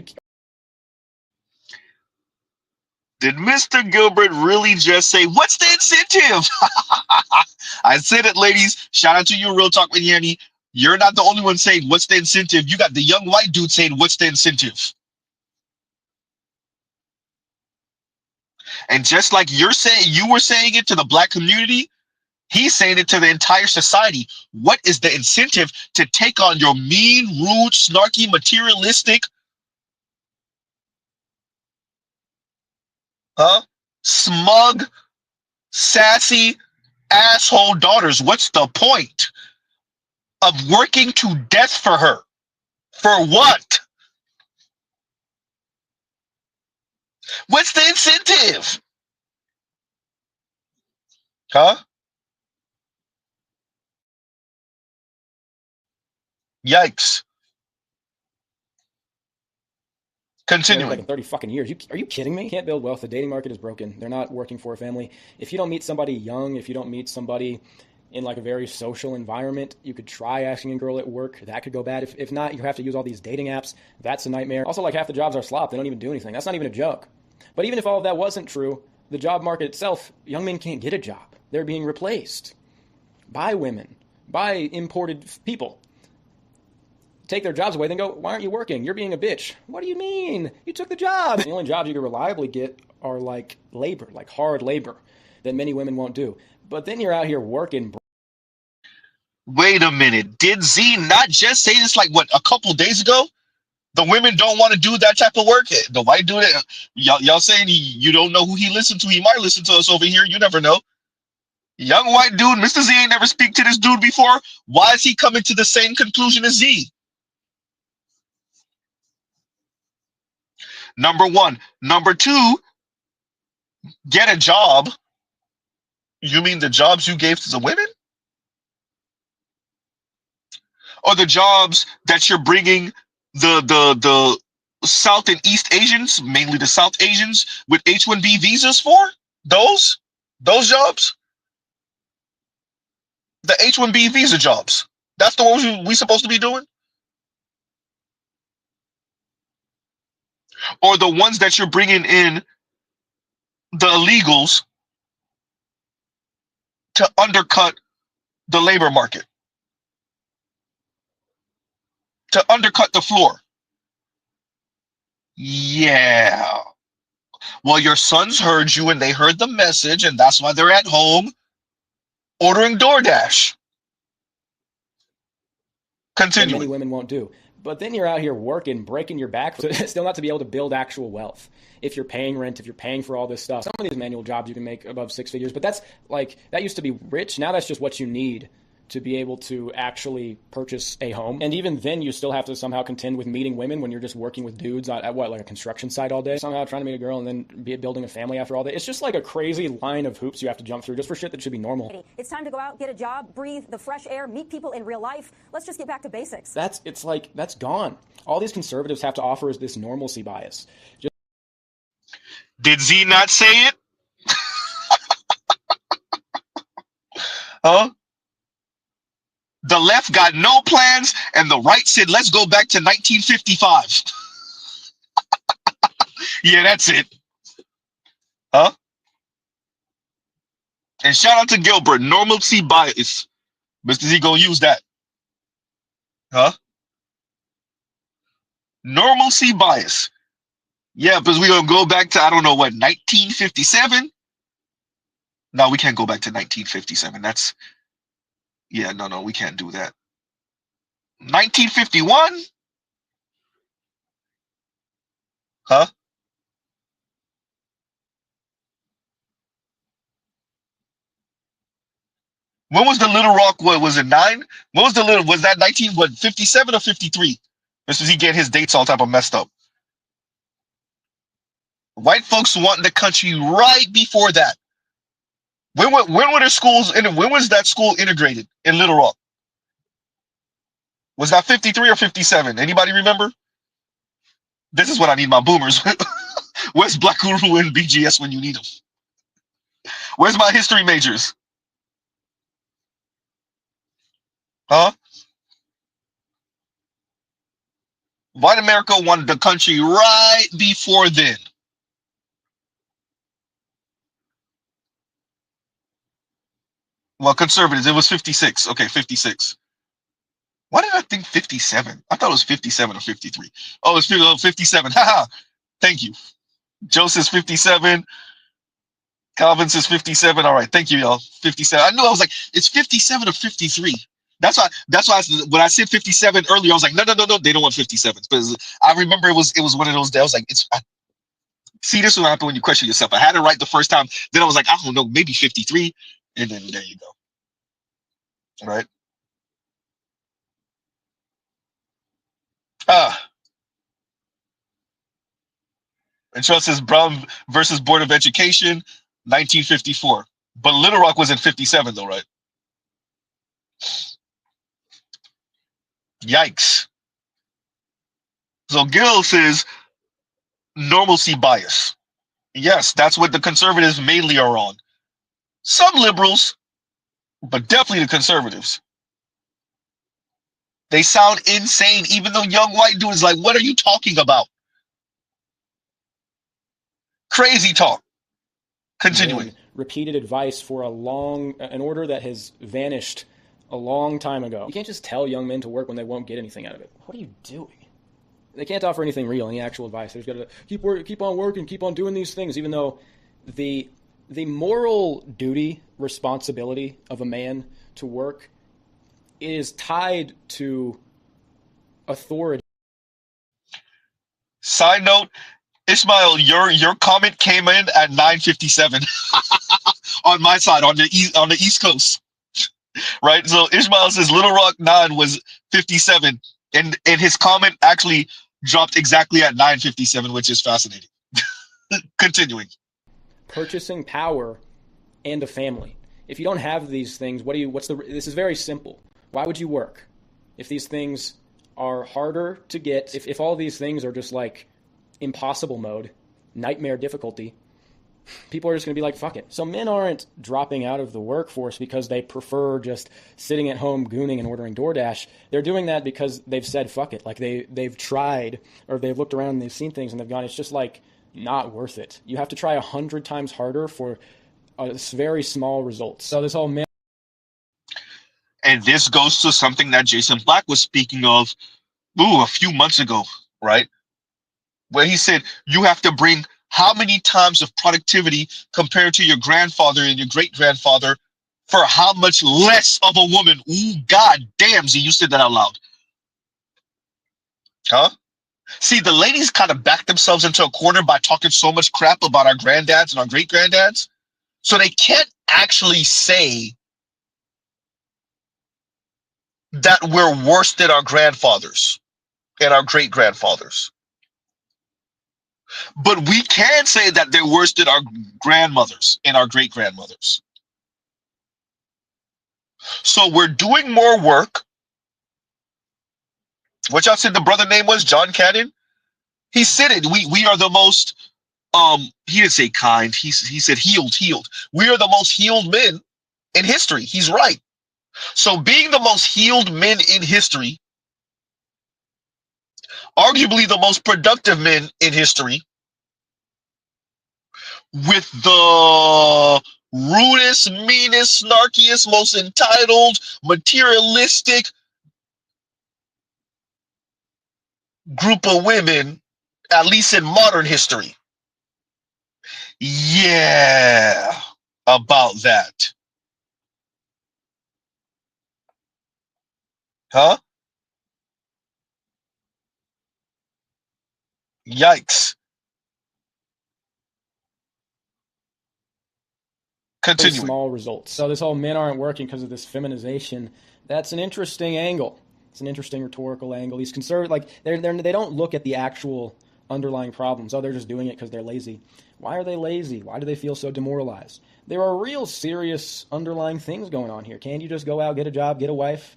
S1: Did Mr. Gilbert really just say, what's the incentive? I said it, ladies. Shout out to you, Real Talk with Yanni. You're not the only one saying, what's the incentive? You got the young white dude saying, what's the incentive? And just like you were saying it to the black community, he's saying it to the entire society. What is the incentive to take on your mean, rude, snarky, materialistic, smug, sassy, asshole daughters? What's the point of working to death for her? For what? What's the incentive? Yikes. Continuing.
S11: Like in 30 fucking years. Are you kidding me? You can't build wealth. The dating market is broken. They're not working for a family. If you don't meet somebody young, if you don't meet somebody in like a very social environment, you could try asking a girl at work. That could go bad. If not, you have to use all these dating apps. That's a nightmare. Also, like half the jobs are slop. They don't even do anything. That's not even a joke. But even if all of that wasn't true, the job market itself, young men can't get a job. They're being replaced by women by imported people. Take their jobs away, then go, why aren't you working? You're being a bitch. What do you mean? You took the job. The only jobs you can reliably get are like labor, like hard labor, that many women won't do. But then you're out here working.
S1: Wait a minute. Did Z not just say this like what a couple days ago? The women don't want to do that type of work. The white dude, y'all saying you don't know who he listened to. He might listen to us over here. You never know. Young white dude, Mr. Z ain't never speak to this dude before. Why is he coming to the same conclusion as Z? Number one. Number two, get a job. You mean the jobs you gave to the women? Or the jobs that you're bringing the South and East Asians, mainly the South Asians, with H-1B visas for? Those jobs? The H-1B visa jobs. That's the ones we supposed to be doing? Or the ones that you're bringing in the illegals to undercut the labor market, to undercut the floor? Yeah. Well, your sons heard you and they heard the message, and that's why they're at home ordering DoorDash. Continuing.
S11: That many women won't do. But then you're out here working, breaking your back, still not to be able to build actual wealth. If you're paying rent, if you're paying for all this stuff, some of these manual jobs you can make above six figures, but that's like, that used to be rich. Now that's just what you need to be able to actually purchase a home. And even then, you still have to somehow contend with meeting women when you're just working with dudes at what, like a construction site all day, somehow trying to meet a girl and then be building a family after all day. It's just like a crazy line of hoops you have to jump through just for shit that should be normal.
S12: It's time to go out, get a job, breathe the fresh air, meet people in real life. Let's just get back to basics.
S11: That's gone. All these conservatives have to offer is this normalcy bias.
S1: Did Z not say it? Huh? The left got no plans, and the right said, let's go back to 1955. Yeah, that's it. Huh? And shout out to Gilbert, normalcy bias. Mr. Z gonna use that. Huh? Normalcy bias. Yeah, because we're gonna go back to, I don't know what, 1957? No, we can't go back to 1957. That's, yeah, no, we can't do that. 1951? Huh? When was the Little Rock? What was it? 9? When was was that 57 or 53? This was he getting his dates all type of messed up. White folks wanting the country right before that. When were the schools? When was that school integrated in Little Rock? Was that 53 or 57? Anybody remember? This is what I need my boomers. Where's Black Guru and BGS when you need them? Where's my history majors? Huh? White America wanted the country right before then. Well, conservatives, it was 56. Okay, 56. Why did I think 57? I thought it was 57 or 53. Oh, it's 57. Haha. Thank you. Joe says 57. Calvin says 57. All right. Thank you, y'all. 57. I knew I was like, it's 57 or 53. That's why when I said 57 earlier, I was like, no, they don't want 57. Because I remember it was one of those days. I was like, see, this is what happens when you question yourself. I had it right the first time. Then I was like, I don't know, maybe 53. And then there you go. All right. And Charles says Brown versus Board of Education, 1954. But Little Rock was in 57 though, right? Yikes. So Gil says normalcy bias. Yes, that's what the conservatives mainly are on. Some liberals, but definitely the conservatives. They sound insane, even though young white dude is like, what are you talking about? Crazy talk. Continuing.
S11: Repeated advice for an order that has vanished a long time ago. You can't just tell young men to work when they won't get anything out of it. What are you doing? They can't offer anything real, any actual advice. They've got to keep on working, keep on doing these things, even though the moral duty, responsibility of a man to work is tied to authority.
S1: Side note, Ishmael, your comment came in at 9:57 on my side on the East Coast, right? So Ishmael says Little Rock 9 was 57, and his comment actually dropped exactly at 9:57, which is fascinating. Continuing.
S11: Purchasing power and a family. If you don't have these things, this is very simple. Why would you work? If these things are harder to get, if all these things are just like impossible mode, nightmare difficulty, people are just going to be like, fuck it. So men aren't dropping out of the workforce because they prefer just sitting at home gooning and ordering DoorDash. They're doing that because they've said fuck it. Like they've tried, or they've looked around and they've seen things and they've gone, it's just like not worth it. You have to try 100 times harder for very small results. So this whole man.
S1: And this goes to something that Jason Black was speaking of a few months ago, right? Where he said you have to bring how many times of productivity compared to your grandfather and your great-grandfather for how much less of a woman. Ooh, god damn, Z, you said that out loud. Huh? See, the ladies kind of back themselves into a corner by talking so much crap about our granddads and our great-granddads. So they can't actually say that we're worse than our grandfathers and our great-grandfathers. But we can say that they're worse than our grandmothers and our great-grandmothers. So we're doing more work. What y'all said the brother name was? John Cannon? He said it. We are the most, he didn't say kind. He said healed. We are the most healed men in history. He's right. So being the most healed men in history, arguably the most productive men in history, with the rudest, meanest, snarkiest, most entitled, materialistic group of women, at least in modern history. Yeah, about that. Huh? Yikes. Continuing.
S11: Small results. So this whole men aren't working because of this feminization, that's an interesting angle. It's an interesting rhetorical angle. These conservative, like they don't look at the actual underlying problems. Oh, they're just doing it because they're lazy. Why are they lazy? Why do they feel so demoralized? There are real serious underlying things going on here. Can you just go out, get a job, get a wife,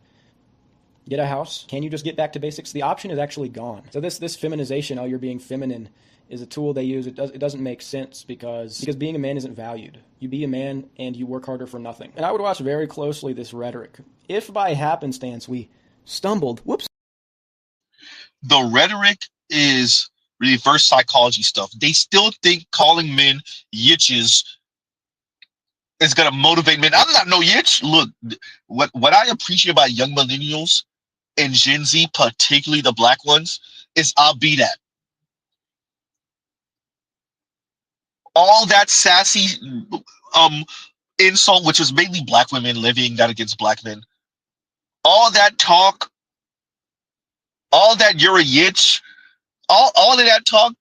S11: get a house? Can you just get back to basics? The option is actually gone. So this feminization, oh, you're being feminine, is a tool they use. It doesn't make sense because being a man isn't valued. You be a man and you work harder for nothing. And I would watch very closely this rhetoric. If by happenstance we stumbled, whoops.
S1: The rhetoric is reverse psychology stuff. They still think calling men yitches is gonna motivate men. I'm not no yitch. Look, what I appreciate about young millennials and Gen Z, particularly the black ones, is I'll be that. All that sassy insult, which was mainly black women levying that against black men. All that talk, all that you're a yitch, all of that talk,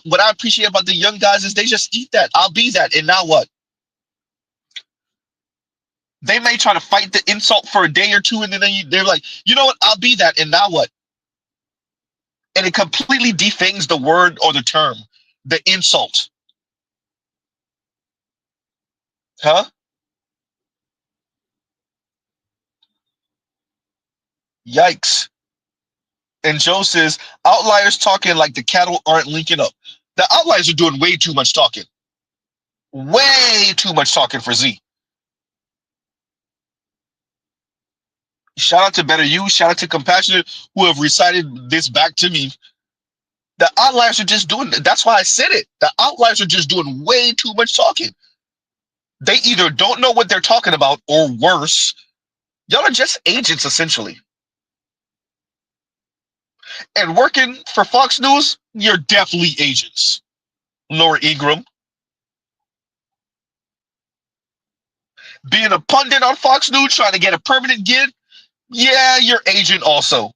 S1: what I appreciate about the young guys is they just eat that. I'll be that, and now what? They may try to fight the insult for a day or two, and then they're like, you know what? I'll be that, and now what? And it completely defangs the word or the term, the insult. Huh? Yikes. And Joe says, outliers talking like the cattle aren't linking up. The outliers are doing way too much talking. Way too much talking for Z. Shout out to Better You. Shout out to Compassionate who have recited this back to me. The outliers are just doing, that's why I said it. The outliers are just doing way too much talking. They either don't know what they're talking about, or worse, Y'all are just agents, essentially. And working for Fox News, you're definitely agents. Laura Ingraham. Being a pundit on Fox News, trying to get a permanent gig, yeah, you're agent also.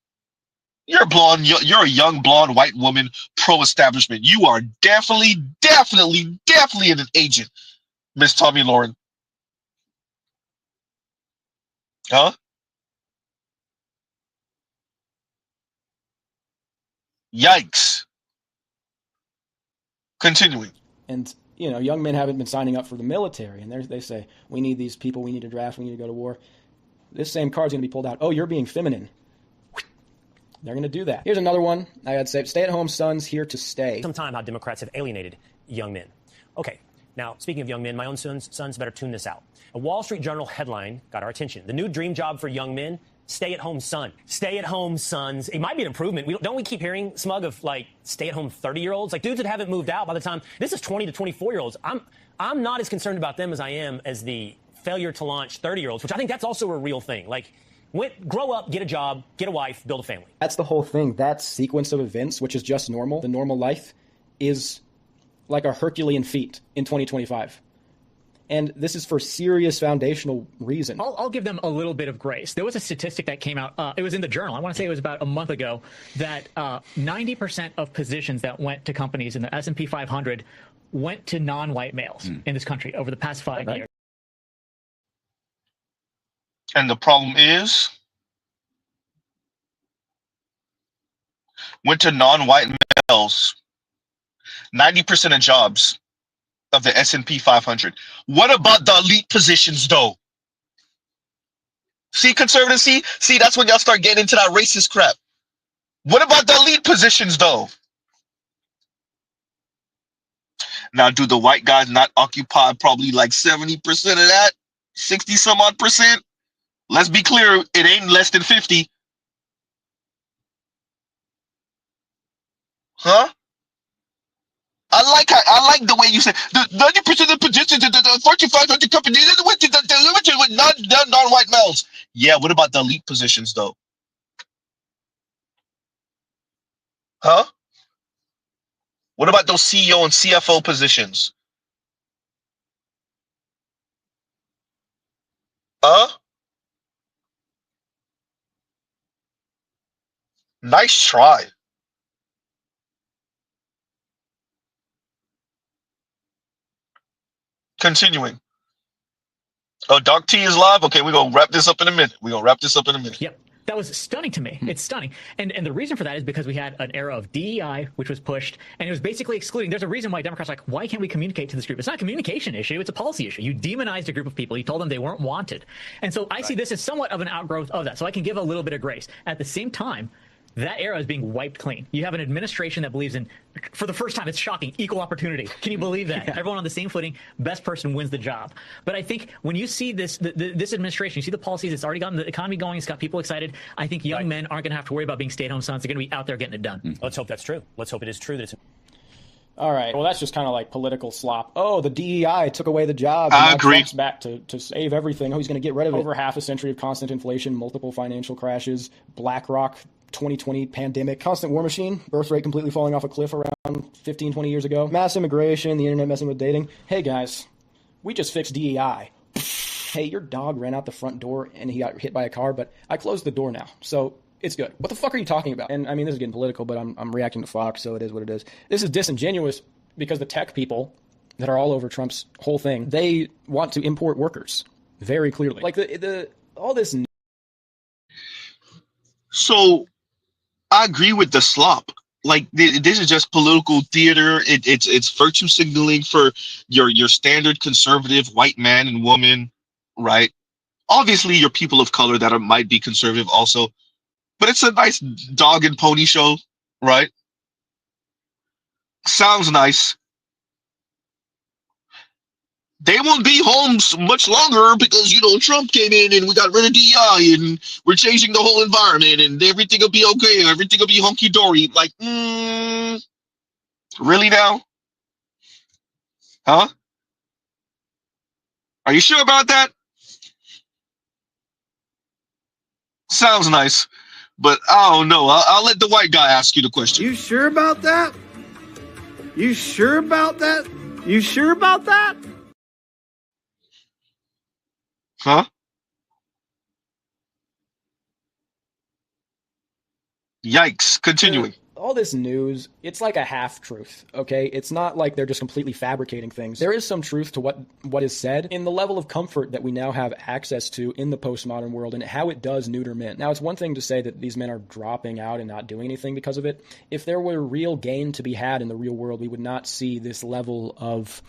S1: You're blonde. You're a young blonde white woman, pro-establishment. You are definitely an agent, Miss Tommy Lauren. Huh? Yikes. Continuing.
S11: And, you know, young men haven't been signing up for the military, and they say, we need these people, we need to draft, we need to go to war. This same card's going to be pulled out. Oh, you're being feminine. They're going to do that. Here's another one. I had said, stay-at-home sons here to stay.
S14: Sometime how Democrats have alienated young men. Okay, now, speaking of young men, my own sons better tune this out. A Wall Street Journal headline got our attention. The new dream job for young men, stay-at-home son. Stay-at-home sons. It might be an improvement. Don't we keep hearing, Smug, of, like, stay-at-home 30-year-olds? Like, dudes that haven't moved out by the time... This is 20 to 24-year-olds. I'm not as concerned about them as I am as the failure to launch 30-year-olds, which I think that's also a real thing. Like... grow up, get a job, get a wife, build a family.
S11: That's the whole thing. That sequence of events, which is just normal, the normal life, is like a Herculean feat in 2025. And this is for serious foundational reason.
S15: I'll give them a little bit of grace. There was a statistic that came out. It was in the Journal. I want to say it was about a month ago that 90% of positions that went to companies in the S&P 500 went to non-white males in this country over the past 5 years.
S1: And the problem is, went to non-white males. 90% of jobs of the S&P 500. What about the elite positions, though? See, conservatives, see, that's when y'all start getting into that racist crap. What about the elite positions, though? Now, do the white guys not occupy probably like 70% of that? 60 some odd percent? Let's be clear, it ain't less than 50. Huh? I like the way you said the 90% of the positions in the Fortune 500 companies went to the limited with non-white males. Yeah, what about the elite positions though? Huh? What about those CEO and CFO positions? Huh? Nice try. Continuing. Oh, Doc T is live? Okay, we're going to wrap this up in a minute.
S15: Yep. That was stunning to me. It's stunning. And the reason for that is because we had an era of DEI, which was pushed, and it was basically excluding. There's a reason why Democrats are like, why can't we communicate to this group? It's not a communication issue. It's a policy issue. You demonized a group of people. You told them they weren't wanted. And so I see this as somewhat of an outgrowth of that. So I can give a little bit of grace. At the same time, that era is being wiped clean. You have an administration that believes in, for the first time, it's shocking, equal opportunity. Can you believe that? Yeah. Everyone on the same footing, best person wins the job. But I think when you see this administration, you see the policies, it's already gotten the economy going, it's got people excited. I think young men aren't going to have to worry about being stay-at-home sons. They're going to be out there getting it done.
S14: Let's hope that's true. Let's hope it is true that it's...
S11: All right. Well, that's just kind of like political slop. Oh, the DEI took away the job.
S1: I agree.
S11: Trump's back to save everything. Oh, he's going to get rid of it. Over half a century of constant inflation, multiple financial crashes, BlackRock, 2020 pandemic, constant war machine, birth rate completely falling off a cliff around 15, 20 years ago, mass immigration, the internet messing with dating. Hey, guys, we just fixed DEI. Hey, your dog ran out the front door and he got hit by a car, but I closed the door now, so it's good. What the fuck are you talking about? And I mean, this is getting political, but I'm reacting to Fox, so it is what it is. This is disingenuous because the tech people that are all over Trump's whole thing, they want to import workers very clearly. Like all this.
S1: So I agree with the slop. Like this is just political theater. It's virtue signaling for your standard conservative white man and woman, right? Obviously, your people of color that might be conservative also, but it's a nice dog and pony show, right? Sounds nice. They won't be home much longer because, Trump came in and we got rid of DEI and we're changing the whole environment and everything will be okay. Everything will be hunky-dory. Like, really now? Huh? Are you sure about that? Sounds nice, but I don't know. I'll let the white guy ask you the question.
S16: You sure about that? You sure about that? You sure about that?
S1: Huh? Yikes. Continuing.
S11: All this news, it's like a half-truth, okay? It's not like they're just completely fabricating things. There is some truth to what is said in the level of comfort that we now have access to in the postmodern world and how it does neuter men. Now, it's one thing to say that these men are dropping out and not doing anything because of it. If there were real gain to be had in the real world, we would not see this level of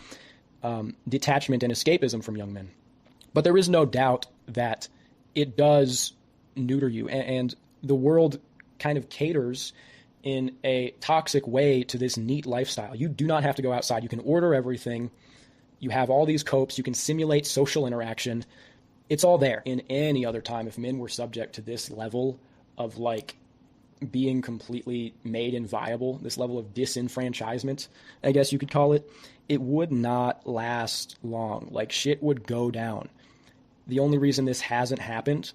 S11: detachment and escapism from young men. But there is no doubt that it does neuter you, and the world kind of caters in a toxic way to this neat lifestyle. You do not have to go outside. You can order everything. You have all these copes. You can simulate social interaction. It's all there. In any other time, if men were subject to this level of like being completely made inviolable, this level of disenfranchisement, I guess you could call it, it would not last long. Like shit would go down. The only reason this hasn't happened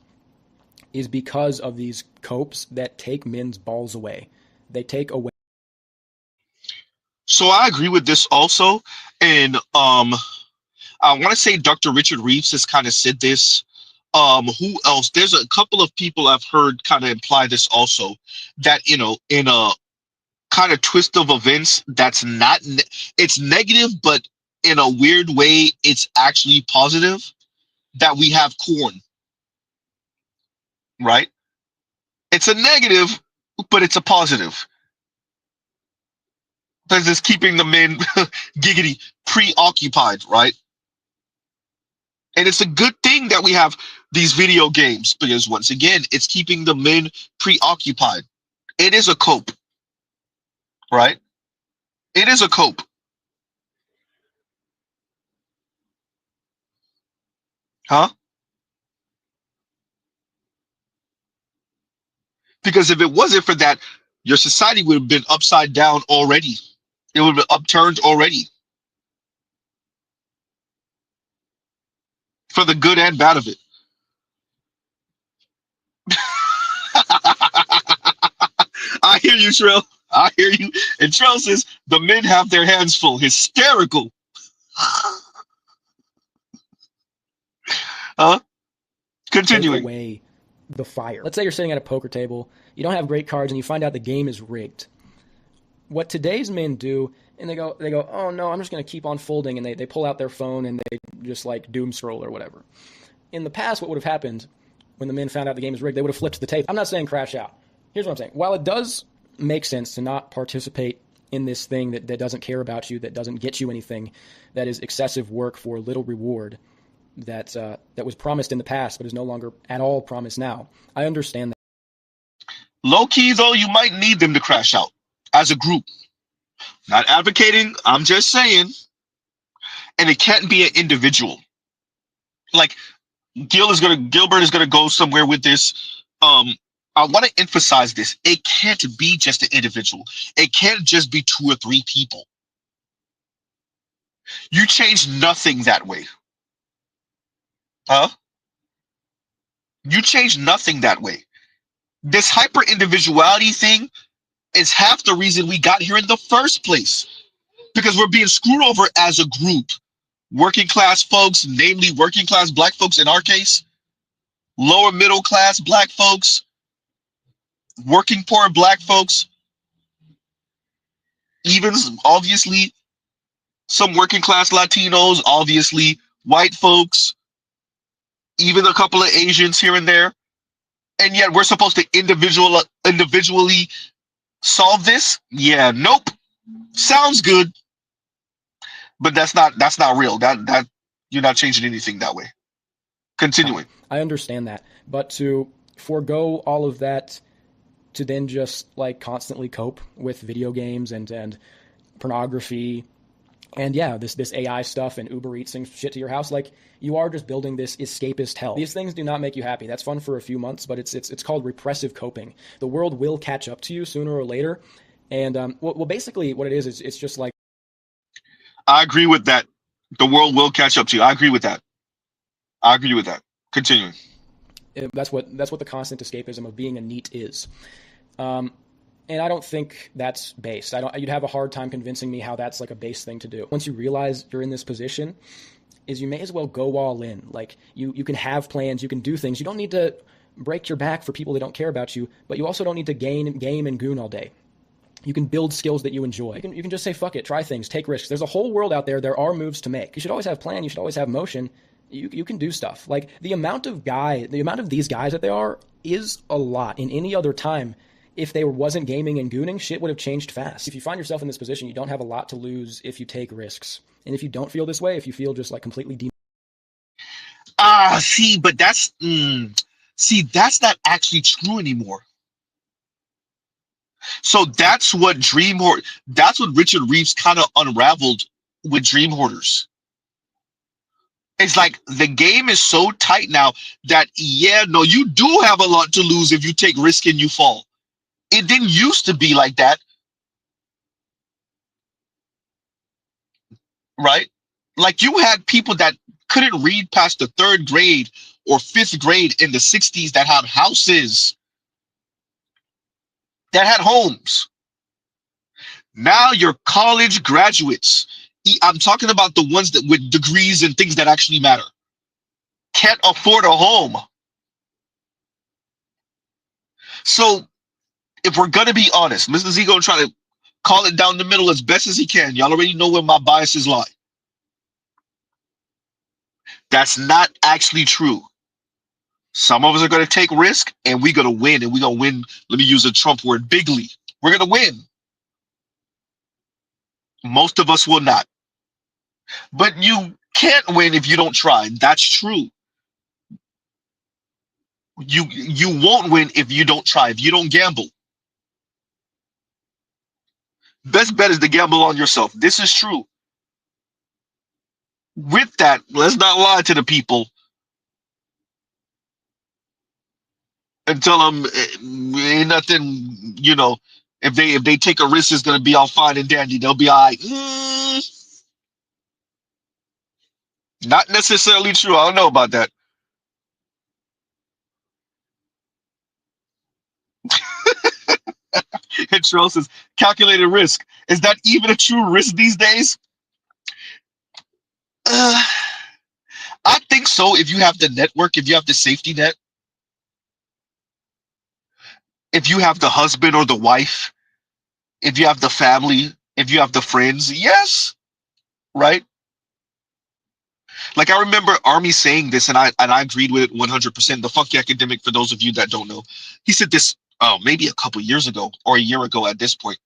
S11: is because of these copes that take men's balls away. They take away.
S1: So I agree with this also, and I want to say Dr. Richard Reeves has kind of said this. Who else? There's a couple of people I've heard kind of imply this also, that in a kind of twist of events that's not it's negative, but in a weird way it's actually positive, that we have corn, right? It's a negative, but it's a positive. Because it's keeping the men giggity preoccupied, right? And it's a good thing that we have these video games, because once again, it's keeping the men preoccupied. It is a cope, right? It is a cope. Huh? Because if it wasn't for that, your society would have been upside down already. It would have been upturned already. For the good and bad of it. I hear you, Trell. I hear you. And Trell says the men have their hands full. Hysterical. Huh? Continuing.
S11: Take away the fire. Let's say you're sitting at a poker table, you don't have great cards, and you find out the game is rigged. What today's men do, and they go, oh no, I'm just going to keep on folding, and they pull out their phone and they just like doom scroll or whatever. In the past, what would have happened when the men found out the game is rigged? They would have flipped the tape. I'm not saying crash out. Here's what I'm saying. While it does make sense to not participate in this thing that doesn't care about you, that doesn't get you anything, that is excessive work for little reward, that was promised in the past but is no longer at all promised now. I understand that.
S1: Low key, though, you might need them to crash out as a group. Not advocating, I'm just saying. And it can't be an individual. Like Gilbert is gonna go somewhere with this. I want to emphasize this. It can't be just an individual. It can't just be 2 or 3 people. You change nothing that way. Huh? You change nothing that way. This hyper individuality thing is half the reason we got here in the first place, because we're being screwed over as a group. Working class folks, namely working class black folks in our case, lower middle class black folks, working poor black folks, even obviously some working class Latinos, obviously white folks, even a couple of Asians here and there. And yet we're supposed to individually solve this? Yeah, nope. Sounds good. But that's not real. That you're not changing anything that way. Continuing.
S11: I understand that. But to forego all of that to then just like constantly cope with video games and pornography and yeah, this AI stuff and Uber Eats and shit to your house, like you are just building this escapist hell. These things do not make you happy. That's fun for a few months, but it's called repressive coping. The world will catch up to you sooner or later. And well, basically what it is it's just like.
S1: I agree with that. The world will catch up to you. I agree with that. Continuing.
S11: That's what the constant escapism of being a NEET is. And I don't think that's based. You'd have a hard time convincing me how that's like a base thing to do. Once you realize you're in this position, is you may as well go all in. Like you can have plans, you can do things. You don't need to break your back for people that don't care about you, but you also don't need to game and goon all day. You can build skills that you enjoy. You can just say, fuck it, try things, take risks. There's a whole world out there. There are moves to make. You should always have plan. You should always have motion. You can do stuff. Like the amount of these guys that there are is a lot. In any other time, if they wasn't gaming and gooning, shit would have changed fast. If you find yourself in this position, you don't have a lot to lose if you take risks. And if you don't feel this way, if you feel just like completely
S1: but that's not actually true anymore. So that's what Richard Reeves kind of unraveled with Dream Hoarders. It's like the game is so tight now that you do have a lot to lose if you take risk and you fall. It didn't used to be like that, right? Like you had people that couldn't read past the 3rd grade or 5th grade in the 60s that had houses, that had homes. Now you're college graduates. I'm talking about the ones that with degrees and things that actually matter. Can't afford a home. So if we're going to be honest, Mr. Z going to try to call it down the middle as best as he can. Y'all already know where my biases lie. That's not actually true. Some of us are going to take risk and we're going to win. And we're going to win, let me use a Trump word, bigly. We're going to win. Most of us will not. But you can't win if you don't try. That's true. You won't win if you don't try, if you don't gamble. Best bet is to gamble on yourself. This is true. With that, let's not lie to the people and tell them ain't nothing, if they take a risk, it's going to be all fine and dandy. They'll be all right. Not necessarily true. I don't know about that. And Terrell says, calculated risk. Is that even a true risk these days? I think so. If you have the network, if you have the safety net, if you have the husband or the wife, if you have the family, if you have the friends, yes, right? Like I remember Army saying this, and I agreed with it 100%. The Funky Academic, for those of you that don't know, he said this maybe a couple years ago or a year ago at this point,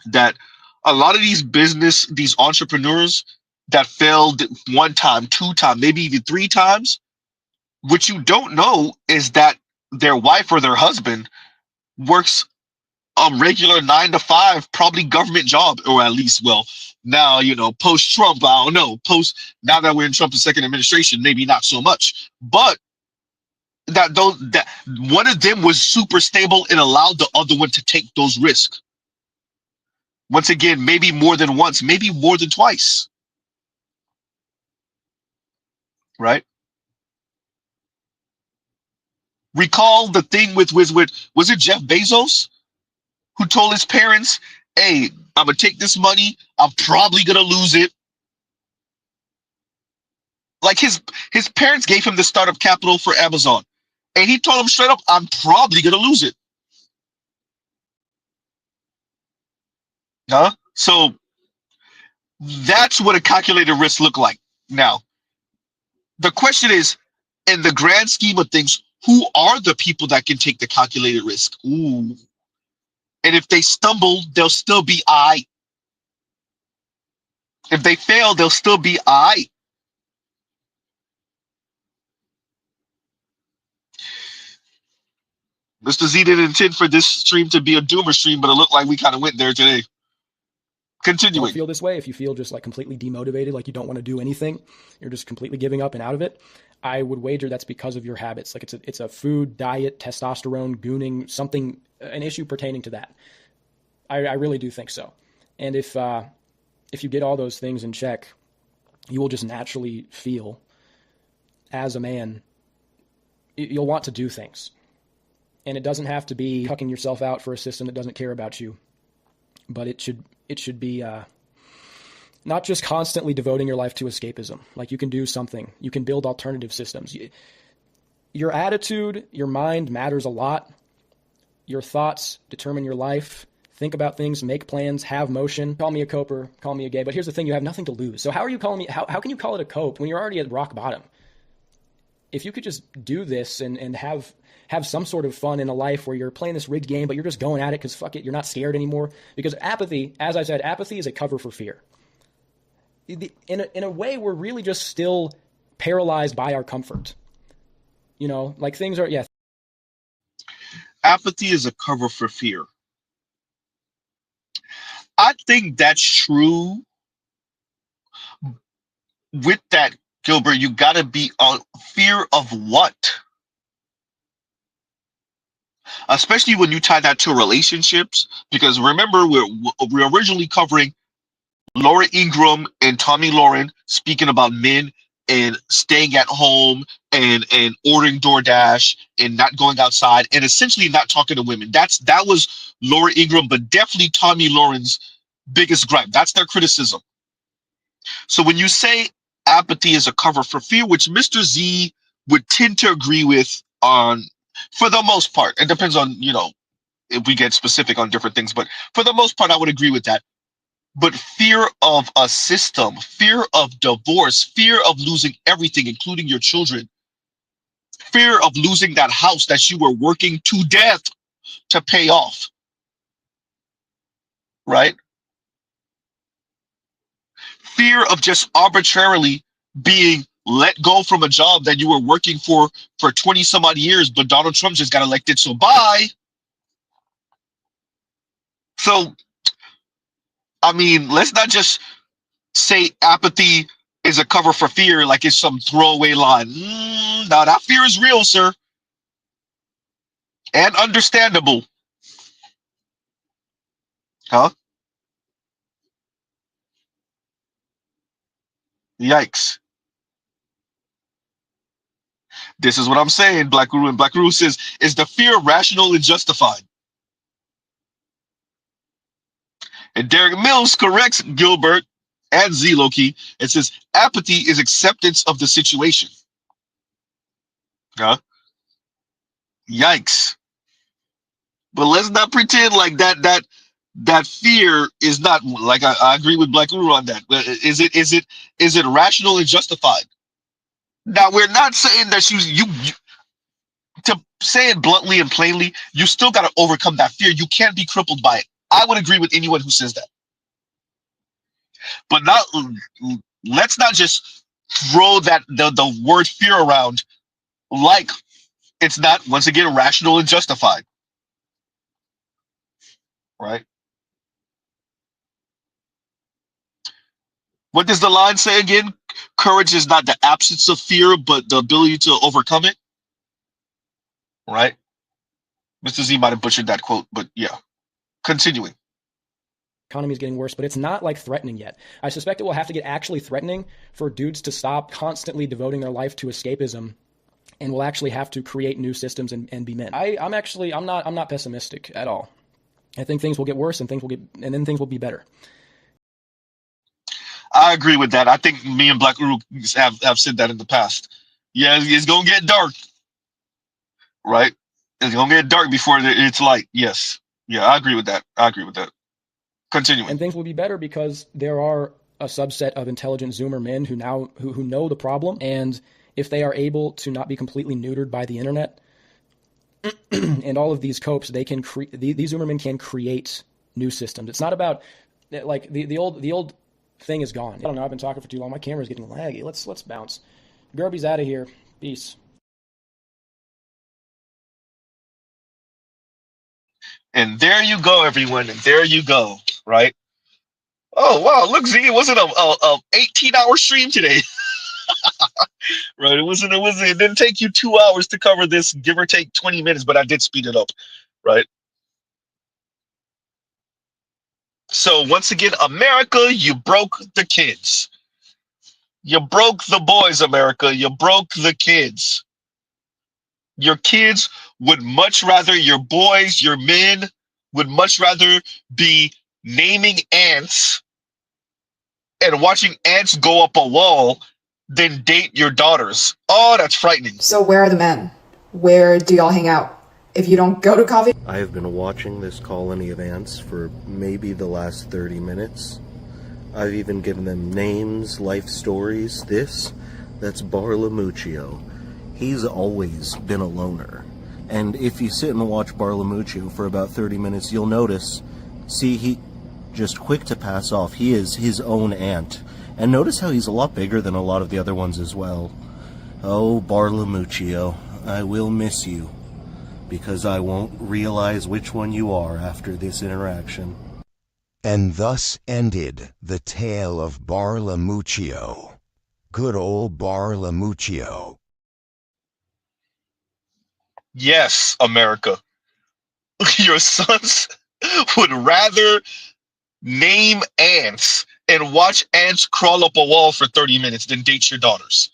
S1: that a lot of these entrepreneurs that failed 1 time, 2 times, maybe even 3 times, what you don't know is that their wife or their husband works a regular 9 to 5, probably government job, or at least, well, now, post Trump, I don't know, now that we're in Trump's second administration, maybe not so much, but that one of them was super stable and allowed the other one to take those risks. Once again, maybe more than once, maybe more than twice, right? Recall the thing with was it Jeff Bezos who told his parents, hey, I'm gonna take this money, I'm probably gonna lose it. Like his parents gave him the startup capital for Amazon, and he told him straight up, I'm probably gonna lose it. So that's what a calculated risk look like. Now, the question is, in the grand scheme of things, who are the people that can take the calculated risk? Ooh. And if they stumble, they'll still be I. If they fail, they'll still be I. Mr. Z didn't intend for this stream to be a doomer stream, but it looked like we kind of went there today. Continuing.
S11: Don't feel this way, if you feel just like completely demotivated, like you don't want to do anything, you're just completely giving up and out of it, I would wager that's because of your habits. Like it's a food, diet, testosterone, gooning, something, an issue pertaining to that. I really do think so. And if you get all those things in check, you will just naturally feel as a man, you'll want to do things. And it doesn't have to be cucking yourself out for a system that doesn't care about you. But it should be not just constantly devoting your life to escapism. Like, you can do something. You can build alternative systems. Your attitude, your mind matters a lot. Your thoughts determine your life. Think about things, make plans, have motion. Call me a coper, call me a gay. But here's the thing, you have nothing to lose. So how are you calling me, how can you call it a cope when you're already at rock bottom? If you could just do this and have some sort of fun in a life where you're playing this rigged game, but you're just going at it because fuck it, you're not scared anymore. Because apathy, as I said, apathy is a cover for fear. In a way, we're really just still paralyzed by our comfort. You know, like things are, yeah.
S1: Apathy is a cover for fear. I think that's true. With that, Gilbert, you got to be on fear of what? Especially when you tie that to relationships, because remember, we're originally covering Laura Ingraham and Tommy Lauren speaking about men and staying at home and ordering DoorDash and not going outside and essentially not talking to women. That was Laura Ingraham, but definitely Tommy Lauren's biggest gripe. That's their criticism. So when you say apathy is a cover for fear, which Mr. Z would tend to agree with on, for the most part, it depends on, you know, if we get specific on different things, but for the most part, I would agree with that. But fear of a system, fear of divorce, fear of losing everything, including your children, fear of losing that house that you were working to death to pay off, right? Fear of just arbitrarily being let go from a job that you were working for 20 some odd years, but Donald Trump just got elected, so bye. So, I mean, let's not just say apathy is a cover for fear like it's some throwaway line. No, that fear is real, sir. And understandable. Huh? Yikes. This is what I'm saying, Black Guru. And Black Guru says, is the fear rational and justified? And Derek Mills corrects Gilbert and Z-Loki and says, apathy is acceptance of the situation. Huh? Yikes. But let's not pretend like that fear is not, like, I agree with Black Guru on that. Is it rational and justified? Now, we're not saying that you to say it bluntly and plainly, you still got to overcome that fear. You can't be crippled by it. I would agree with anyone who says that. But let's not just throw that the word fear around like it's not, once again, rational and justified. Right? What does the line say again? Courage is not the absence of fear, but the ability to overcome it. Right? Mr. Z might have butchered that quote, but yeah. Continuing.
S11: Economy is getting worse, but it's not like threatening yet. I suspect it will have to get actually threatening for dudes to stop constantly devoting their life to escapism, and we'll actually have to create new systems and be men. I'm not pessimistic at all. I think things will get worse and then things will be better.
S1: I agree with that. I think me and Black Uru have said that in the past. Yeah, it's gonna get dark. Right? It's gonna get dark before it's light. Yes. Yeah, I agree with that. Continuing.
S11: And things will be better because there are a subset of intelligent Zoomer men who know the problem, and if they are able to not be completely neutered by the internet and all of these copes, they can these Zoomer men can create new systems. It's not about, like, the old thing is gone. I don't know. I've been talking for too long. My camera's getting laggy. Let's bounce. Gerby's out of here. Peace.
S1: And there you go, everyone. And there you go. Right? Oh wow! Look, Z, it wasn't a 18-hour stream today. Right? It didn't take you 2 hours to cover this, give or take 20 minutes, but I did speed it up. Right? So once again, America, you broke the kids. You broke the boys, America. You broke the kids. Your kids would much rather, your boys, your men would much rather be naming ants and watching ants go up a wall than date your daughters. Oh, that's frightening.
S3: So where are the men? Where do y'all hang out? If you don't go to coffee...
S4: I have been watching this colony of ants for maybe the last 30 minutes. I've even given them names, life stories. That's Barlamuccio. He's always been a loner. And if you sit and watch Barlamuccio for about 30 minutes, you'll notice, he just quick to pass off. He is his own ant. And notice how he's a lot bigger than a lot of the other ones as well. Oh, Barlamuccio, I will miss you, because I won't realize which one you are after this interaction.
S5: And thus ended the tale of Barlamuccio. Good old Barlamuccio.
S1: Yes, America. Your sons would rather name ants and watch ants crawl up a wall for 30 minutes than date your daughters.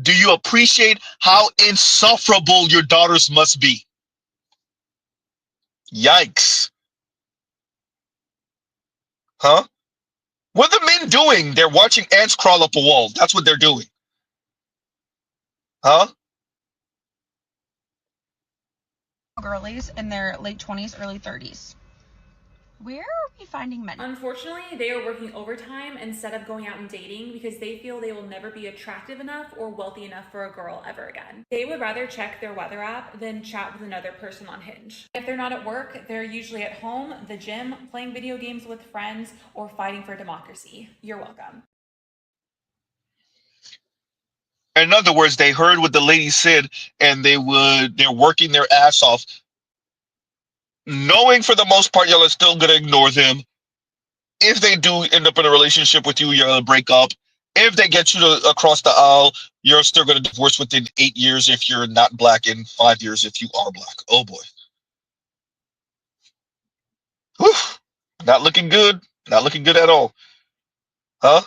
S1: Do you appreciate how insufferable your daughters must be? Yikes. Huh? What are the men doing? They're watching ants crawl up a wall. That's what they're doing. Huh?
S7: Girlies in their late 20s, early 30s. Where are we finding men?
S8: Unfortunately, they are working overtime instead of going out and dating because they feel they will never be attractive enough or wealthy enough for a girl ever again. They would rather check their weather app than chat with another person on Hinge. If they're not at work, they're usually at home, the gym, playing video games with friends, or fighting for democracy. You're welcome.
S1: In other words, they heard what the lady said and they're working their ass off, knowing for the most part y'all are still gonna ignore them. If they do end up in a relationship with you, you're gonna break up. If they get you across the aisle, you're still gonna divorce within 8 years if you're not black, and 5 years if you are black. Oh boy. Whew. Not looking good. Not looking good at all. Huh?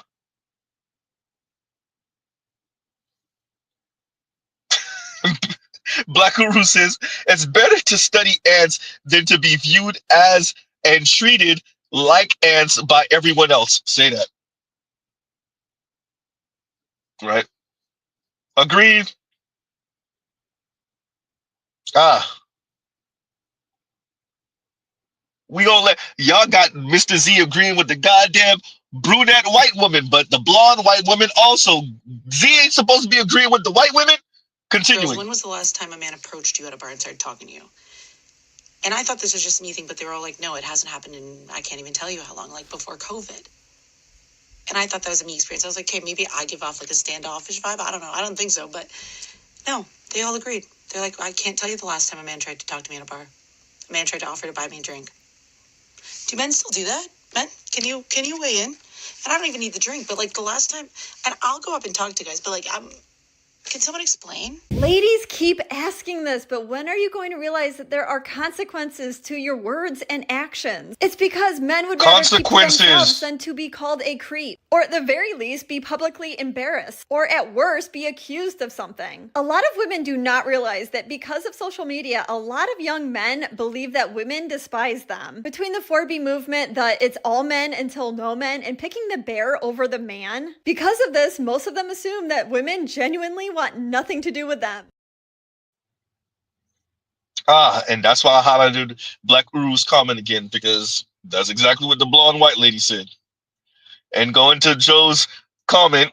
S1: Black Guru says it's better to study ants than to be viewed as and treated like ants by everyone else. Say that. Right? Agreed. We gonna let y'all got Mr. Z agreeing with the goddamn brunette white woman, but the blonde white woman also. Z ain't supposed to be agreeing with the white women. Continuing.
S6: Girls, when was the last time a man approached you at a bar and started talking to you? And I thought this was just me thing, but they were all like, no, it hasn't happened in, I can't even tell you how long, like before COVID. And I thought that was a me experience. I was like, okay, maybe I give off like a standoffish vibe. I don't know. I don't think so. But no, they all agreed. They're like, I can't tell you the last time a man tried to talk to me at a bar. A man tried to offer to buy me a drink. Do men still do that? Men, can you weigh in? And I don't even need the drink, but like the last time, and I'll go up and talk to guys, but like, can someone explain?
S2: Ladies keep asking this, but when are you going to realize that there are consequences to your words and actions? It's because men would rather keep to themselves than to be called a creep, or at the very least be publicly embarrassed, or at worst be accused of something. A lot of women do not realize that because of social media, a lot of young men believe that women despise them. Between the 4B movement, the it's all men until no men, and picking the bear over the man, because of this, most of them assume that women genuinely want nothing to do with them.
S1: And that's why I highlighted Black Uru's comment again, because that's exactly what the blonde white lady said. And going to Joe's comment,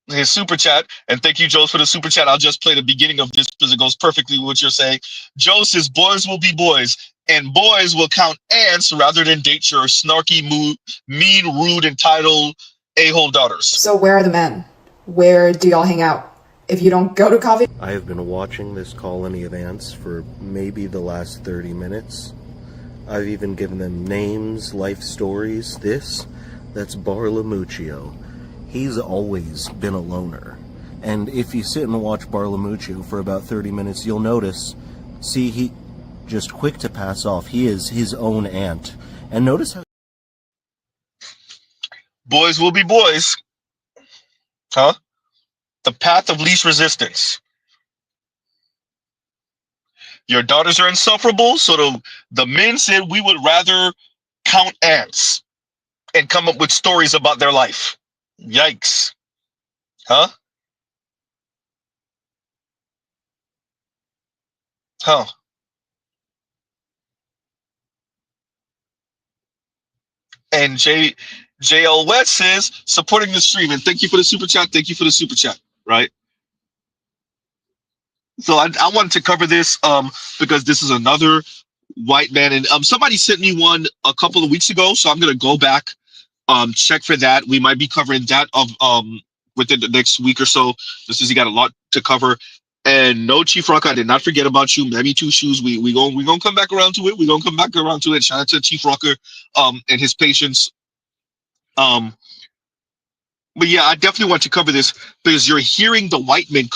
S1: his super chat, and thank you, Joe, for the super chat. I'll just play the beginning of this because it goes perfectly with what you're saying. Joe says, boys will be boys, and boys will count ants rather than date your snarky, mean, rude, entitled a-hole daughters.
S3: So where are the men? Where do y'all hang out? If you don't go to coffee...
S4: I have been watching this colony of ants for maybe the last 30 minutes. I've even given them names, life stories. That's Barlamuccio. He's always been a loner. And if you sit and watch Barlamuccio for about 30 minutes, you'll notice, he just quick to pass off. He is his own ant. And notice how...
S1: Boys will be boys. Huh? The path of least resistance. Your daughters are insufferable, so the men said we would rather count ants and come up with stories about their life. Yikes. Huh? Huh. And JL West says supporting the stream, and thank you for the super chat. Thank you for the super chat. Right. So I wanted to cover this because this is another white man, and somebody sent me one a couple of weeks ago, so I'm gonna go back check for that. We might be covering that of within the next week or so. This is he got a lot to cover. And no, Chief Rock, I did not forget about you. Mammy Two Shoes. We gonna come back around to it. We gonna come back around to it. Shout out to Chief Rocker and his patience. But yeah, I definitely want to cover this because you're hearing the white men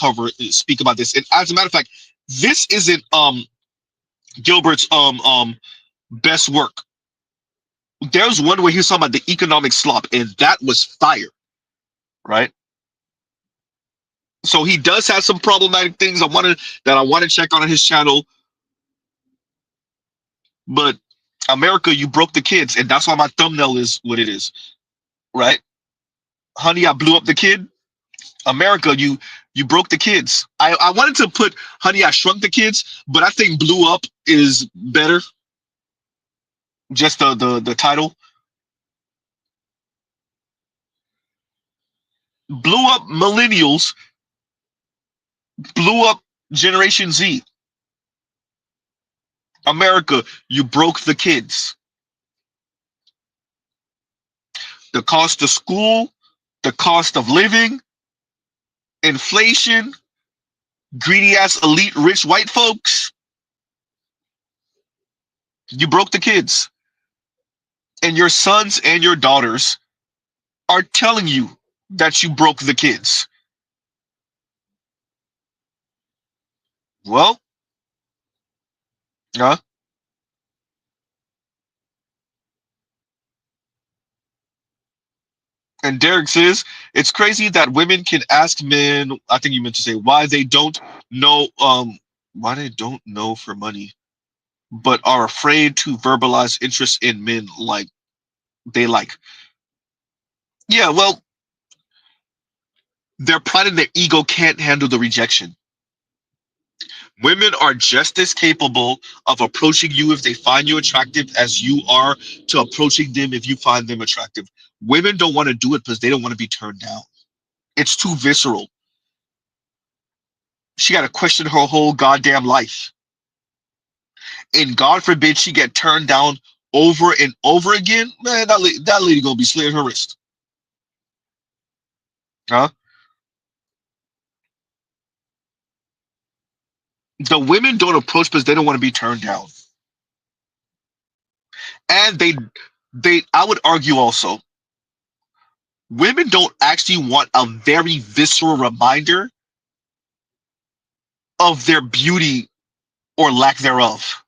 S1: speak about this. And as a matter of fact, this isn't Gilbert's best work. There's one where he's talking about the economic slop, and that was fire, right? So he does have some problematic things I want to check on his channel. But America, you broke the kids, and that's why my thumbnail is what it is, right? Honey, I blew up the kid. America, you broke the kids. I wanted to put Honey, I Shrunk the Kids, but I think Blew Up is better. Just the title. Blew up millennials, blew up Generation Z. America, you broke the kids. The cost of school, the cost of living, inflation, greedy ass elite rich white folks. You broke the kids. And your sons and your daughters are telling you that you broke the kids. Well, and Derek says it's crazy that women can ask men. I think you meant to say why they don't know for money, but are afraid to verbalize interest in men like they like. Yeah, well, their pride and their ego can't handle the rejection. Women are just as capable of approaching you if they find you attractive as you are to approaching them if you find them attractive. Women don't want to do it because they don't want to be turned down. It's too visceral. She got to question her whole goddamn life. And God forbid she get turned down over and over again. Man, that lady gonna be slitting her wrist. Huh? The women don't approach because they don't want to be turned down. And I would argue also, women don't actually want a very visceral reminder of their beauty or lack thereof.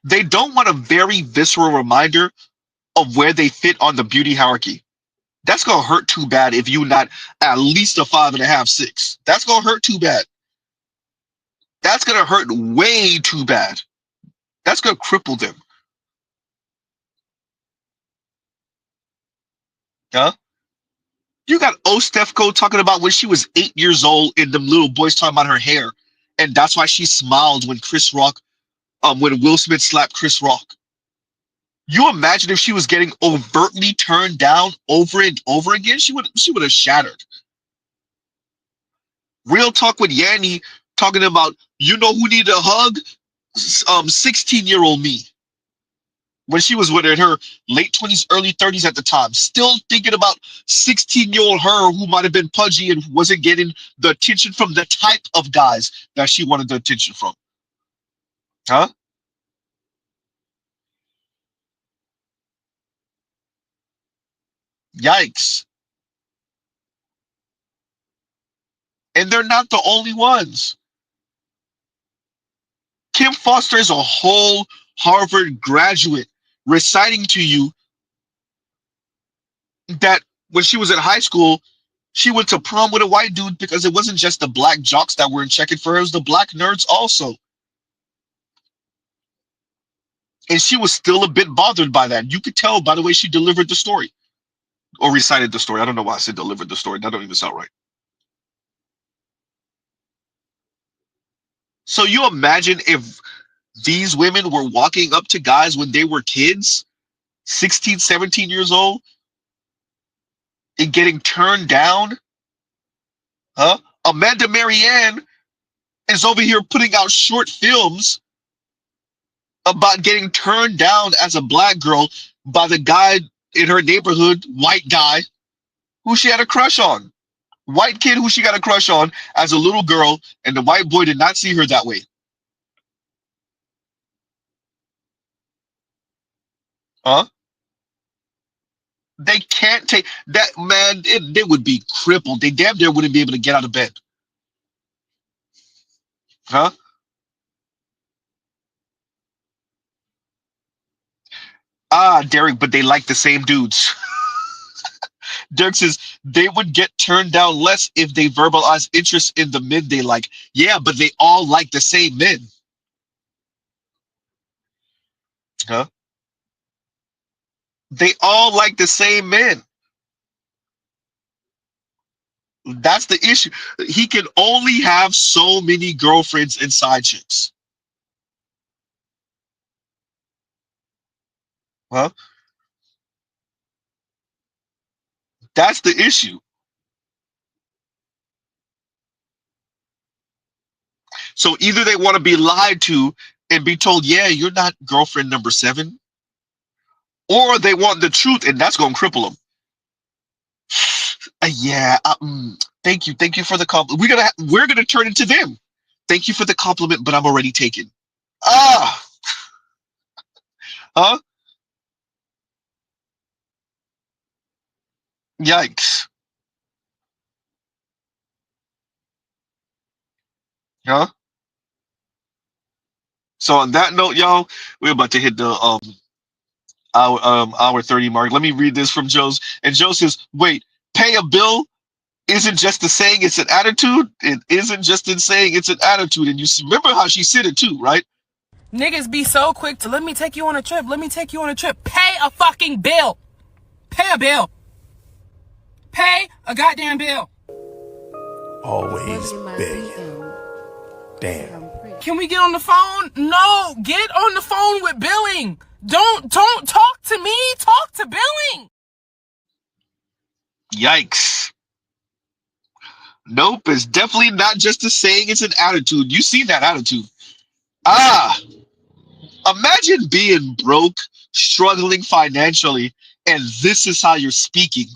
S1: They don't want a very visceral reminder of where they fit on the beauty hierarchy. That's gonna hurt too bad if you're not at least a 5.5, 6. That's gonna hurt too bad. That's gonna hurt way too bad. That's gonna cripple them. Huh? You got Ostefco talking about when she was 8 years old and them little boys talking about her hair. And that's why she smiled when when Will Smith slapped Chris Rock. You imagine if she was getting overtly turned down over and over again, she would have shattered. Real talk with Yanni talking about, you know who needed a hug? 16-year-old me. When she was in her late 20s, early 30s at the time, still thinking about 16-year-old her who might have been pudgy and wasn't getting the attention from the type of guys that she wanted the attention from. Huh? Yikes. And they're not the only ones. Kim Foster is a whole Harvard graduate reciting to you that when she was in high school, She went to prom with a white dude because it wasn't just the black jocks that were checking for her, it was the black nerds also. And she was still a bit bothered by that. You could tell by the way she delivered the story. Or recited the story. I don't know why I said delivered the story. That don't even sound right. So you imagine if these women were walking up to guys when they were kids, 16, 17 years old, and getting turned down? Huh? Amanda Marianne is over here putting out short films about getting turned down as a black girl by the guy in her neighborhood, white guy, who she had a crush on. White kid who she got a crush on as a little girl, and the white boy did not see her that way. Huh? They can't take that, man. They would be crippled. They damn near wouldn't be able to get out of bed. Huh? Ah, Derek, but they like the same dudes. Derek says they would get turned down less if they verbalize interest in the men they like. Yeah, but they all like the same men. Huh? They all like the same men. That's the issue. He can only have so many girlfriends and side chicks. Huh? That's the issue. So either they want to be lied to and be told, yeah, you're not girlfriend number 7, or they want the truth, and that's going to cripple them. Yeah. Thank you. Thank you for the compliment. We're gonna turn into them. Thank you for the compliment, but I'm already taken. Ah. Huh? Yikes. Huh? So on that note, y'all, we're about to hit the hour 30 mark. Let me read this from Joe's. And Joe says, wait, pay a bill isn't just the saying, it's an attitude. It isn't just in saying, it's an attitude. And you remember how she said it too, right?
S17: Niggas be so quick to let me take you on a trip. Let me take you on a trip. Pay a fucking bill. Pay a bill. Pay a goddamn bill.
S18: Always begging. Damn.
S17: Can we get on the phone? No, get on the phone with billing. Don't talk to me. Talk to billing.
S1: Yikes. Nope, it's definitely not just a saying, it's an attitude. You see that attitude. Ah, imagine being broke, struggling financially, and this is how you're speaking.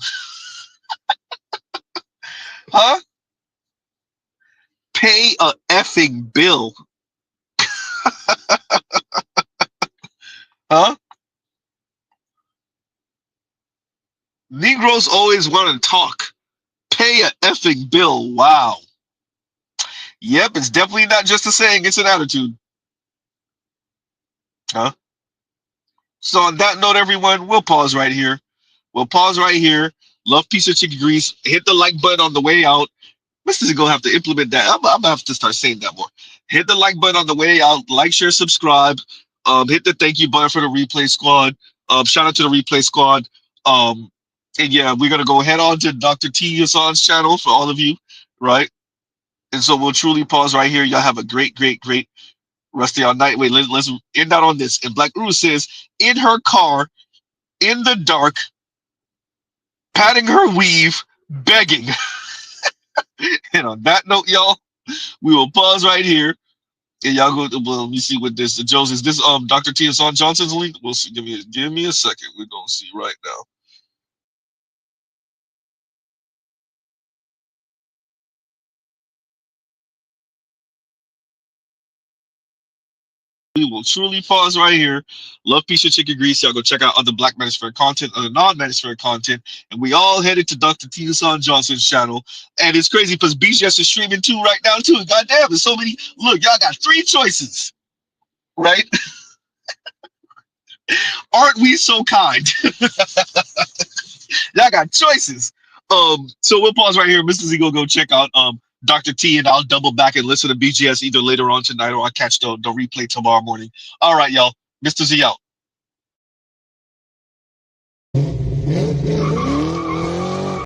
S1: Huh? Pay a effing bill. Huh? Negroes always want to talk. Pay a effing bill. Wow. Yep, it's definitely not just a saying, it's an attitude. Huh? So on that note, everyone, we'll pause right here. We'll pause right here. Love, peace, and chicken grease. Hit the like button on the way out. Mr. is going to have to implement that. I'm going to have to start saying that more. Hit the like button on the way out. Like, share, subscribe. Hit the thank you button for the replay squad. Shout out to the replay squad. And yeah, we're going to go head on to Dr. T. Hassan's channel for all of you, right? And so we'll truly pause right here. Y'all have a great, great, great rest of y'all night. Wait, let's end out on this. And Black Uru says, in her car, in the dark, patting her weave, begging. And on that note, y'all, we will pause right here. And y'all go. Well, let me see what this. Jones, is this Dr. T. Hassan Johnson's link? We'll see. Give me a second. We're gonna see right now. We will truly pause right here. Love, peace, and chicken grease. Y'all go check out other Black Manosphere content, other non-Manosphere content, and we all headed to Dr. T. Hassan Johnson's channel. And it's crazy because BGS is streaming too right now too. God damn, there's so many. Look, y'all got 3 choices, right? Aren't we so kind? Y'all got choices. So we'll pause right here. Mr. Z go check out Dr. T, and I'll double back and listen to BGS either later on tonight or I'll catch the replay tomorrow morning. All right, y'all. Mr. Z out.